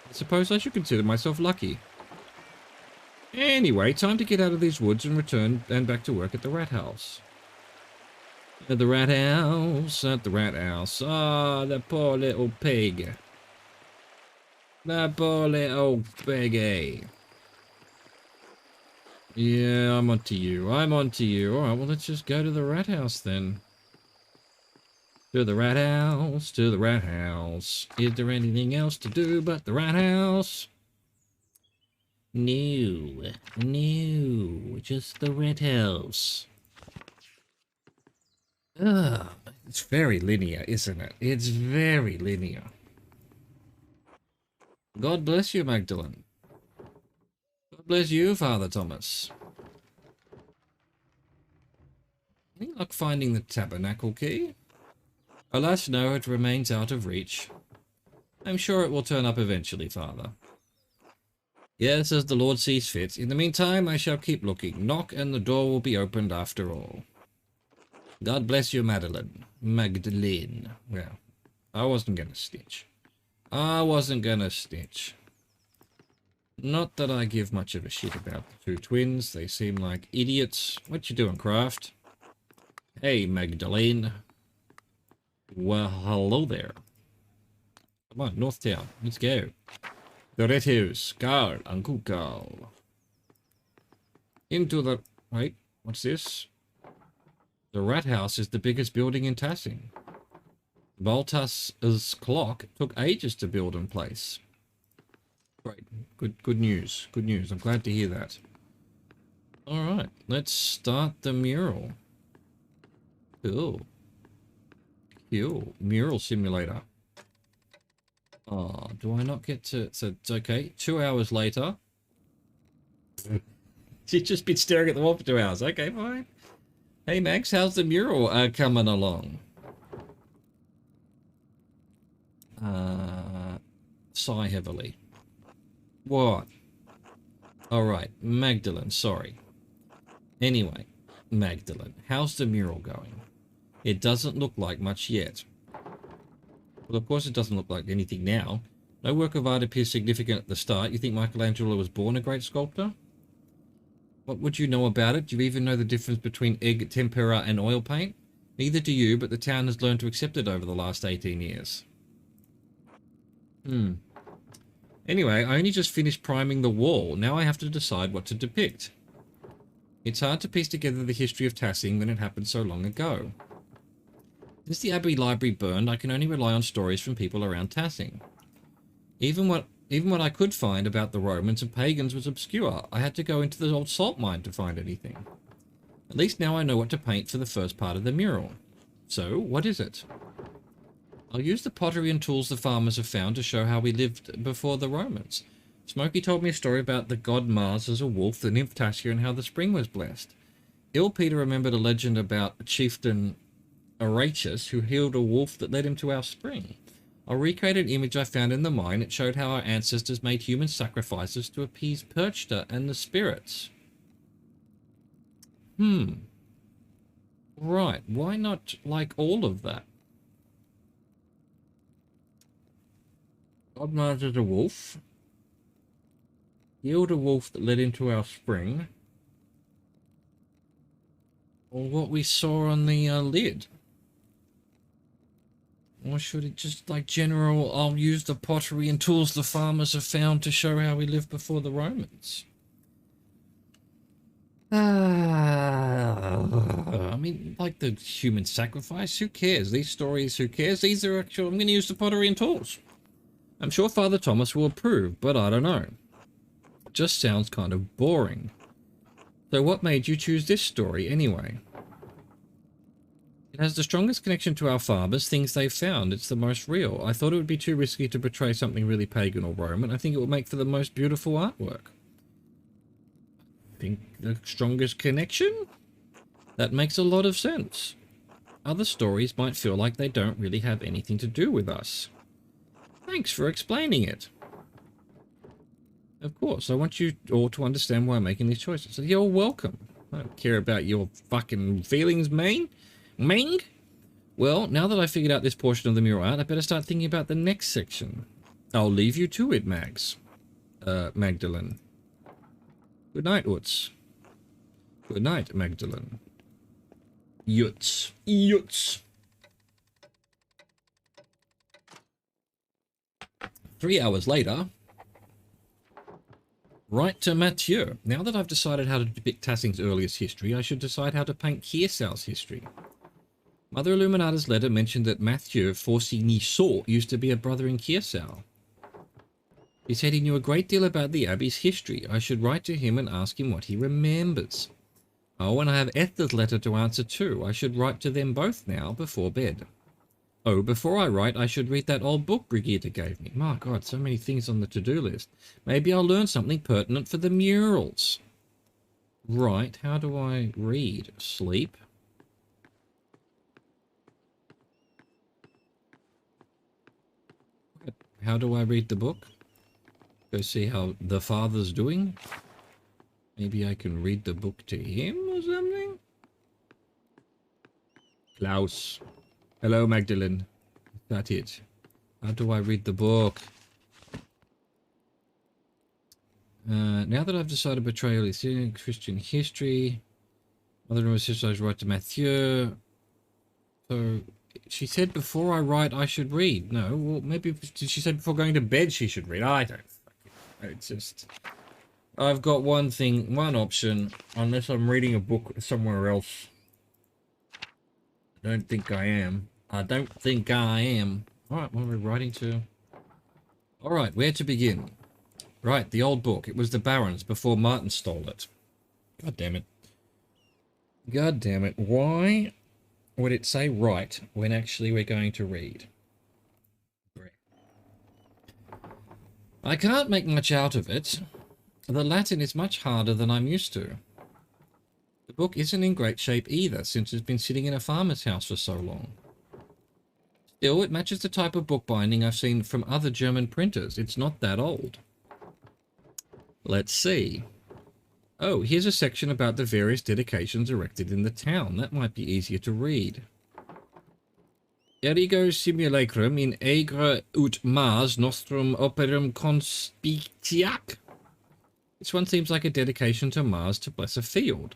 I suppose I should consider myself lucky. Anyway, time to get out of these woods and return and back to work at the rat house. At the rat house, at the rat house. Ah, the poor little pig. The poor little piggy. Yeah, I'm onto you. I'm onto you. Alright, well, let's just go to the rat house then. To the rat house, to the rat house. Is there anything else to do but the rat house? No, no, just the rat house. Ugh, it's very linear, isn't it? It's very linear. God bless you, Magdalene. God bless you, Father Thomas. Any luck finding the tabernacle key? Alas, no, it remains out of reach. I'm sure it will turn up eventually, Father. Yes, as the Lord sees fit. In the meantime, I shall keep looking. Knock and the door will be opened after all. God bless you, Magdalene. Magdalene. Well, I wasn't gonna snitch. I wasn't gonna snitch. Not that I give much of a shit about the two twins. They seem like idiots. What you doing, Craft? Hey, Magdalene. Well, hello there. Come on, North Town. Let's go. The Red House. Carl, Uncle Carl. Into the... Wait, what's this? The Rat House is the biggest building in Tassing. Baltas's clock took ages to build in place. Great. Good news. Good news. I'm glad to hear that. Alright, let's start the mural. Cool. Cool. Mural simulator. Oh, do I not get to... So, it's okay. 2 hours later. She's just been staring at the wall for 2 hours. Okay, fine. Hey, Max, how's the mural coming along? Sigh heavily. What? Alright, Magdalene, sorry. Anyway, Magdalene, how's the mural going? It doesn't look like much yet. Well, of course it doesn't look like anything now. No work of art appears significant at the start. You think Michelangelo was born a great sculptor? What would you know about it? Do you even know the difference between egg tempera and oil paint? Neither do you, but the town has learned to accept it over the last 18 years. Anyway, I only just finished priming the wall. Now I have to decide what to depict. It's hard to piece together the history of Tassing when it happened so long ago. Since the Abbey Library burned, I can only rely on stories from people around Tassing. Even what I could find about the Romans and pagans was obscure. I had to go into the old salt mine to find anything. At least now I know what to paint for the first part of the mural. So, what is it? I'll use the pottery and tools the farmers have found to show how we lived before the Romans. Smokey told me a story about the god Mars as a wolf, the nymph Tassia, and how the spring was blessed. Ill Peter remembered a legend about chieftain Arachus who healed a wolf that led him to our spring. I'll recreate an image I found in the mine. It showed how our ancestors made human sacrifices to appease Perchta and the spirits. Right, why not like all of that? God Mars is a wolf. Healed a wolf that led into our spring. Or what we saw on the lid. Or should it just like general, I'll use the pottery and tools the farmers have found to show how we lived before the Romans? I mean, like the human sacrifice, who cares? These stories, who cares? These are actual, I'm going to use the pottery and tools. I'm sure Father Thomas will approve, but I don't know. It just sounds kind of boring. So what made you choose this story anyway? It has the strongest connection to our farmers, things they've found. It's the most real. I thought it would be too risky to portray something really pagan or Roman. I think it would make for the most beautiful artwork. Think the strongest connection? That makes a lot of sense. Other stories might feel like they don't really have anything to do with us. Thanks for explaining it. Of course, I want you all to understand why I'm making these choices. So you're welcome. I don't care about your fucking feelings, Ming. Well, now that I figured out this portion of the mural art, I better start thinking about the next section. I'll leave you to it, Magdalene. Good night, Utz. Good night, Magdalene. Yutz. Yutz. 3 hours later, right to Mathieu. Now that I've decided how to depict Tassing's earliest history, I should decide how to paint Kiersau's history. Mother Illuminata's letter mentioned that Mathieu Forcy-Niceau used to be a brother in Kiersau. He said he knew a great deal about the Abbey's history. I should write to him and ask him what he remembers. Oh, and I have Esther's letter to answer too. I should write to them both now, before bed. Oh, before I write, I should read that old book Brigitte gave me. My God, so many things on the to-do list. Maybe I'll learn something pertinent for the murals. Right, how do I read? Sleep? How do I read the book? Go see how the father's doing? Maybe I can read the book to him or something? Klaus. Hello, Magdalene. Is that it? How do I read the book? Now that I've decided betrayal is in Christian history, mother and sister I write to Mathieu. So she said before I write I should read. No, well maybe she said before going to bed she should read. I don't fucking know. It's just I've got one option, unless I'm reading a book somewhere else. I don't think I am. Alright, what are we writing to? Alright, where to begin? Right, the old book. It was the Baron's before Martin stole it. God damn it. God damn it. Why would it say write when actually we're going to read? I can't make much out of it. The Latin is much harder than I'm used to. The book isn't in great shape either, since it's been sitting in a farmer's house for so long. Still, it matches the type of bookbinding I've seen from other German printers. It's not that old. Let's see. Oh, here's a section about the various dedications erected in the town. That might be easier to read. Ergo simulacrum in aegre ut Mars nostrum operum conspiciac. This one seems like a dedication to Mars to bless a field.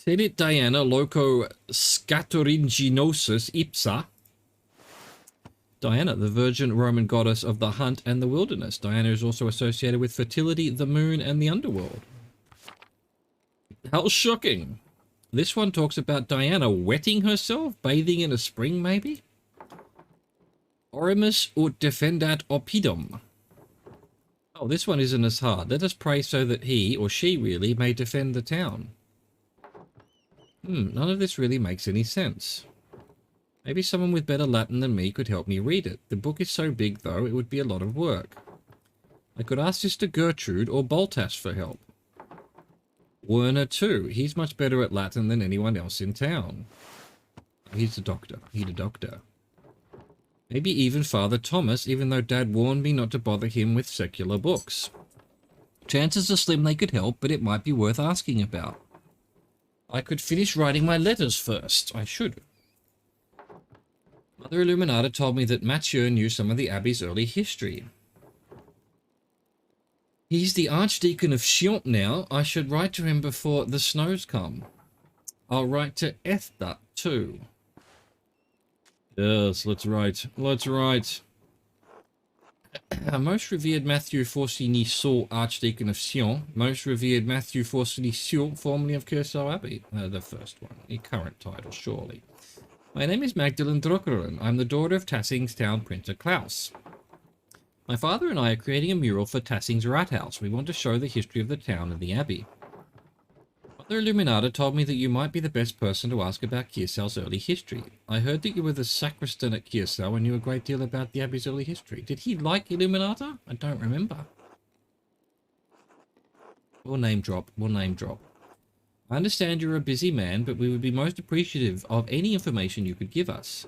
Telit Diana loco scatoringinosus ipsa. Diana, the virgin Roman goddess of the hunt and the wilderness. Diana is also associated with fertility, the moon, and the underworld. How shocking. This one talks about Diana wetting herself, bathing in a spring, maybe? Orimus ut defendat oppidum. Oh, this one isn't as hard. Let us pray so that he, or she really, may defend the town. None of this really makes any sense. Maybe someone with better Latin than me could help me read it. The book is so big, though, it would be a lot of work. I could ask Sister Gertrude or Baltas for help. Werner, too. He's much better at Latin than anyone else in town. He's a doctor. He's a doctor. Maybe even Father Thomas, even though Dad warned me not to bother him with secular books. Chances are slim they could help, but it might be worth asking about. I could finish writing my letters first. I should. Mother Illuminata told me that Mathieu knew some of the Abbey's early history. He's the Archdeacon of Chiont now. I should write to him before the snows come. I'll write to Esther, too. Yes, let's write. Let's write. Most revered Mathieu Forcy-Niceau, Archdeacon of Sion. Most revered Mathieu Forcy-Niceau, formerly of Kersau Abbey. The first one. The current title, surely. My name is Magdalene Druckeren. I'm the daughter of Tassing's town printer Klaus. My father and I are creating a mural for Tassing's Rathaus. We want to show the history of the town and the abbey. Mother Illuminata told me that you might be the best person to ask about Kersau's early history. I heard that you were the sacristan at Kersau and knew a great deal about the abbey's early history. Did he like Illuminata? I don't remember. We'll name drop. We'll name drop. I understand you're a busy man, but we would be most appreciative of any information you could give us.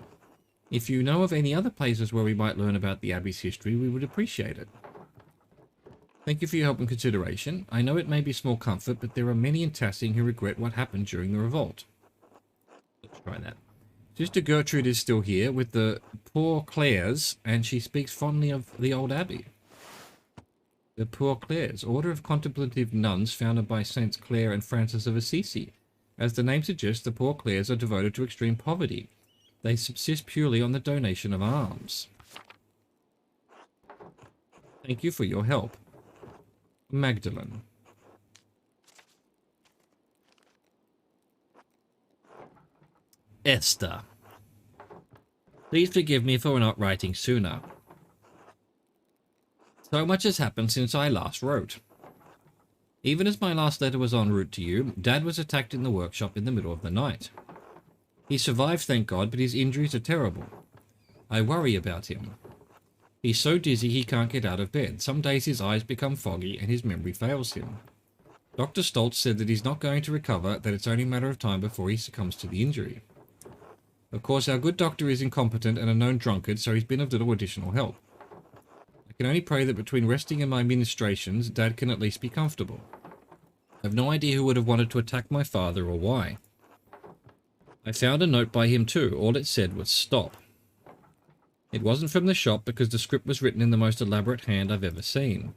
If you know of any other places where we might learn about the Abbey's history, we would appreciate it. Thank you for your help and consideration. I know it may be small comfort, but there are many in Tassing who regret what happened during the revolt. Let's try that. Sister Gertrude is still here with the poor Clares, and she speaks fondly of the old Abbey. The Poor Clares, order of contemplative nuns founded by Saints Clare and Francis of Assisi. As the name suggests, the Poor Clares are devoted to extreme poverty. They subsist purely on the donation of alms. Thank you for your help. Magdalene. Esther. Please forgive me for not writing sooner. So much has happened since I last wrote. Even as my last letter was en route to you, Dad was attacked in the workshop in the middle of the night. He survived, thank God, but his injuries are terrible. I worry about him. He's so dizzy he can't get out of bed. Some days his eyes become foggy and his memory fails him. Dr. Stoltz said that he's not going to recover, that it's only a matter of time before he succumbs to the injury. Of course, our good doctor is incompetent and a known drunkard, so he's been of little additional help. I can only pray that between resting and my ministrations, Dad can at least be comfortable. I have no idea who would have wanted to attack my father or why. I found a note by him too. All it said was stop. It wasn't from the shop because the script was written in the most elaborate hand I've ever seen.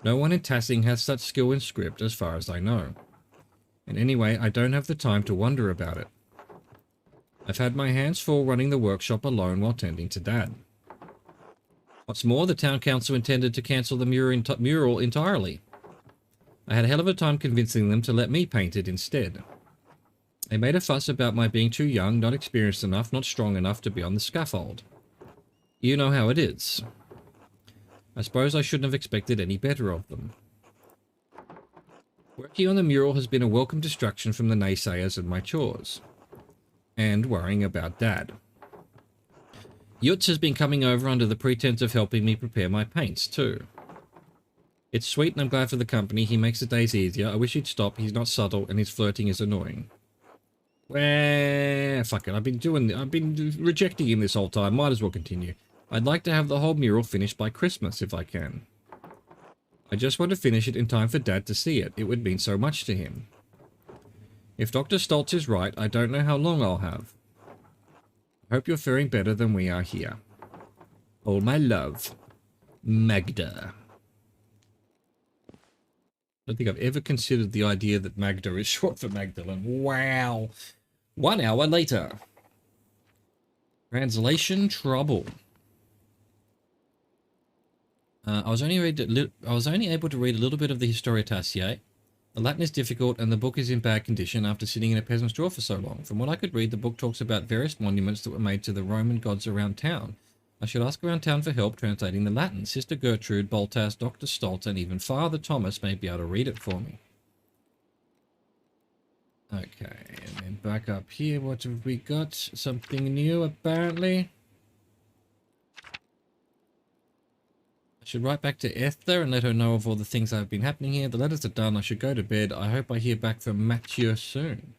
No one in Tassing has such skill in script as far as I know. And anyway, I don't have the time to wonder about it. I've had my hands full running the workshop alone while tending to Dad. What's more, the town council intended to cancel the mural entirely. I had a hell of a time convincing them to let me paint it instead. They made a fuss about my being too young, not experienced enough, not strong enough to be on the scaffold. You know how it is. I suppose I shouldn't have expected any better of them. Working on the mural has been a welcome distraction from the naysayers and my chores. And worrying about Dad. Yutz has been coming over under the pretense of helping me prepare my paints, too. It's sweet and I'm glad for the company. He makes the days easier. I wish he'd stop. He's not subtle and his flirting is annoying. Well, fuck it. I've been rejecting him this whole time. Might as well continue. I'd like to have the whole mural finished by Christmas if I can. I just want to finish it in time for Dad to see it. It would mean so much to him. If Dr. Stoltz is right, I don't know how long I'll have. I hope you're faring better than we are here. All my love, Magda. I don't think I've ever considered the idea that Magda is short for Magdalene. Wow. 1 hour later. Translation trouble. I was only able to read a little bit of the Historietae. The Latin is difficult and the book is in bad condition after sitting in a peasant's drawer for so long. From what I could read, the book talks about various monuments that were made to the Roman gods around town. I should ask around town for help translating the Latin. Sister Gertrude, Boltas, Dr. Stoltz, and even Father Thomas may be able to read it for me. Okay, and then back up here, what have we got? Something new, apparently. I should write back to Esther and let her know of all the things that have been happening here. The letters are done. I should go to bed. I hope I hear back from Mathieu soon.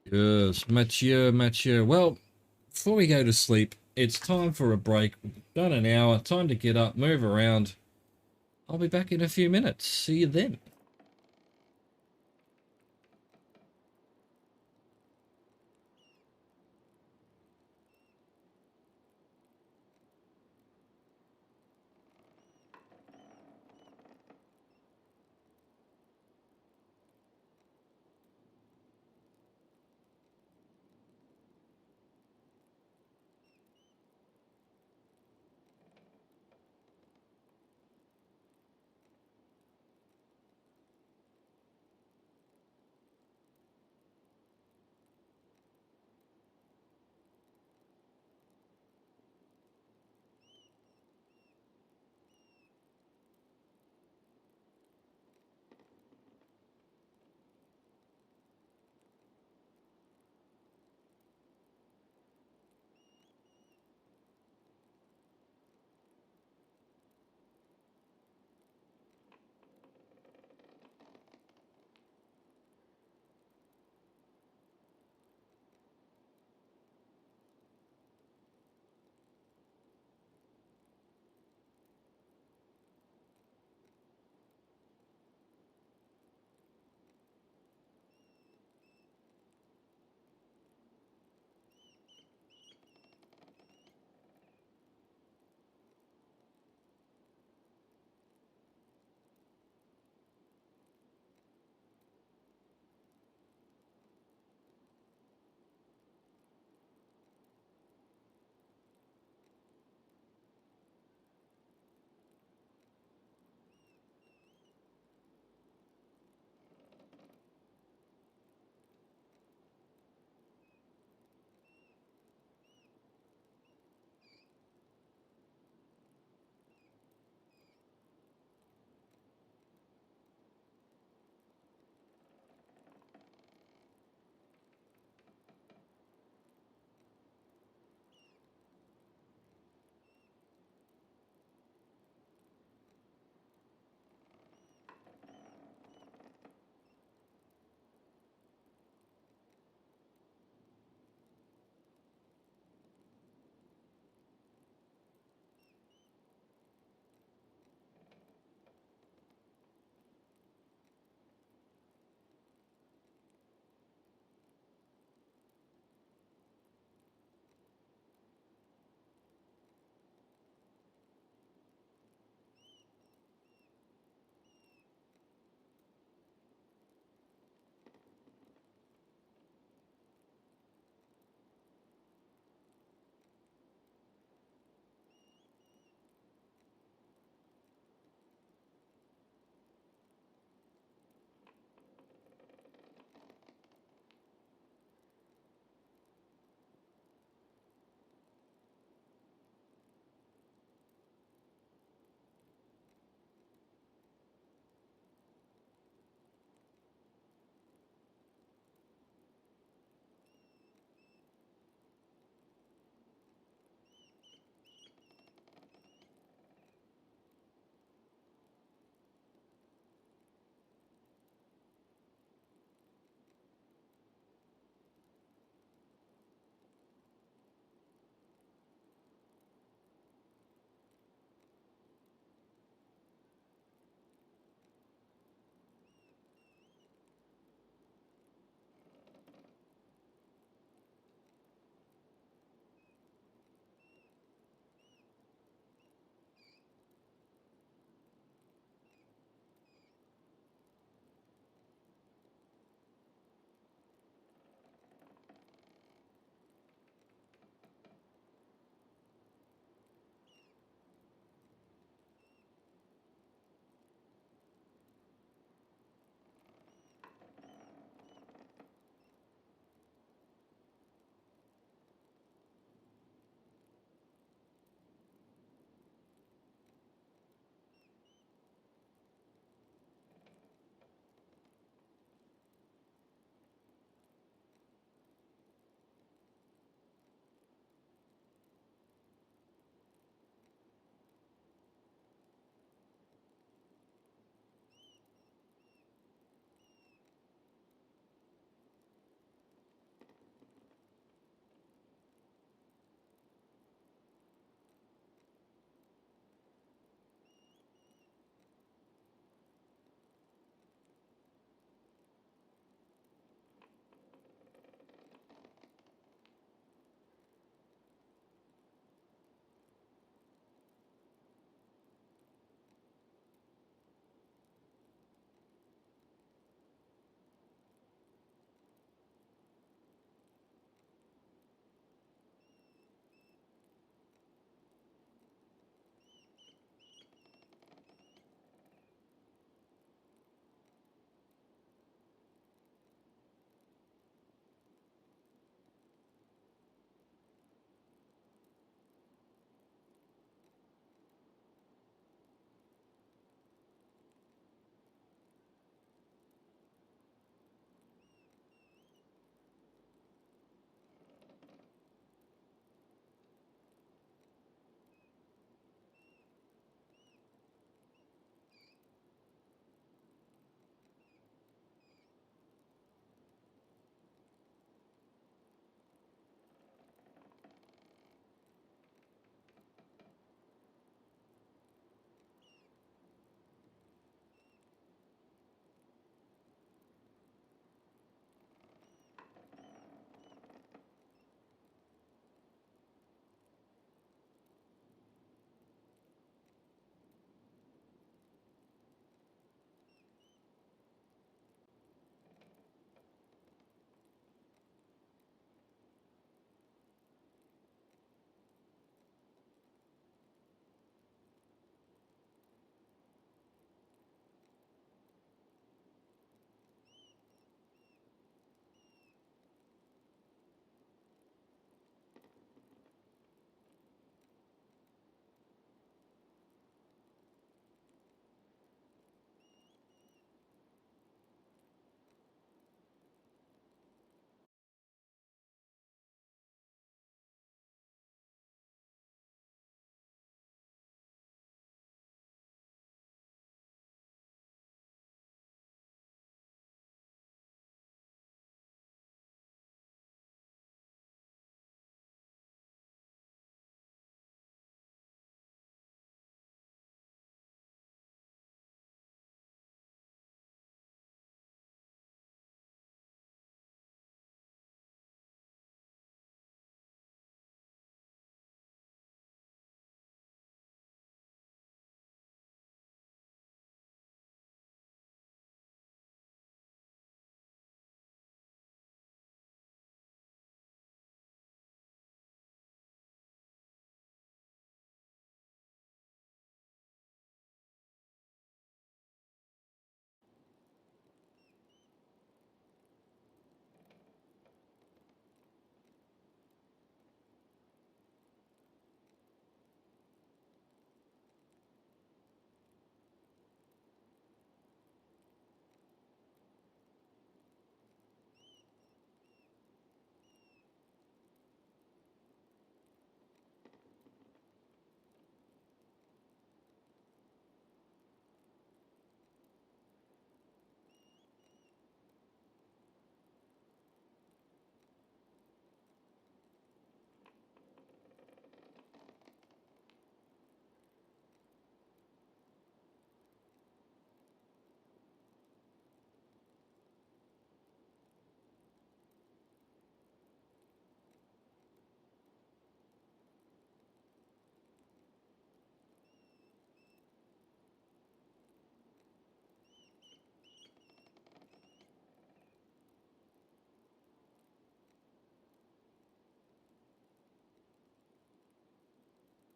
Yes, Mathieu. Well, before we go to sleep, it's time for a break. We've done an hour. Time to get up, move around. I'll be back in a few minutes. See you then.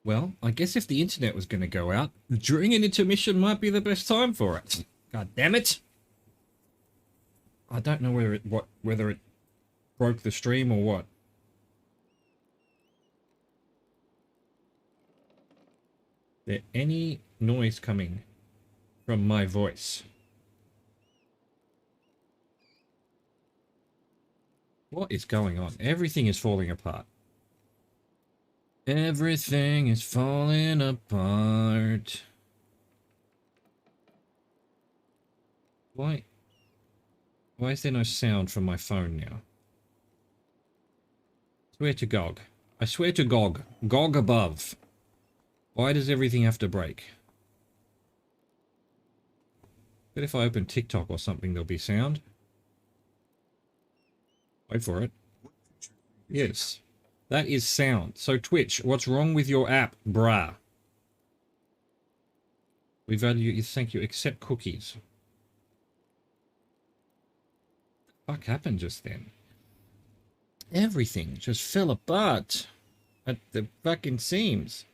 Well, I guess if the internet was going to go out, during an intermission might be the best time for it. God damn it! I don't know whether it broke the stream or what. Is there any noise coming from my voice? What is going on? Everything is falling apart. Everything is falling apart. Why is there no sound from my phone now? Swear to Gog. I swear to Gog. Gog above. Why does everything have to break? But if I open TikTok or something, there'll be sound. Wait for it. Yes. That is sound. So Twitch, what's wrong with your app, brah? We value you, thank you, accept cookies. What the fuck happened just then? Everything just fell apart at the fucking seams.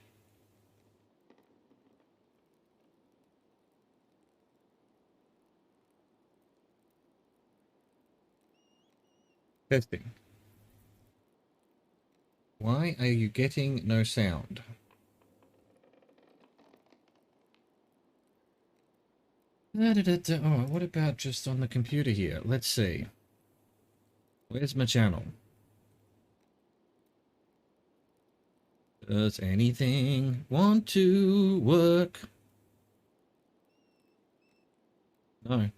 Testing. Why are you getting no sound? Oh, what about just on the computer here? Let's see. Where's my channel? Does anything want to work? No.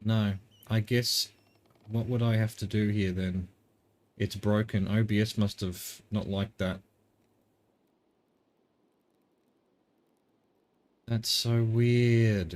No. I guess, what would I have to do here then? It's broken. OBS must have not liked that. That's so weird.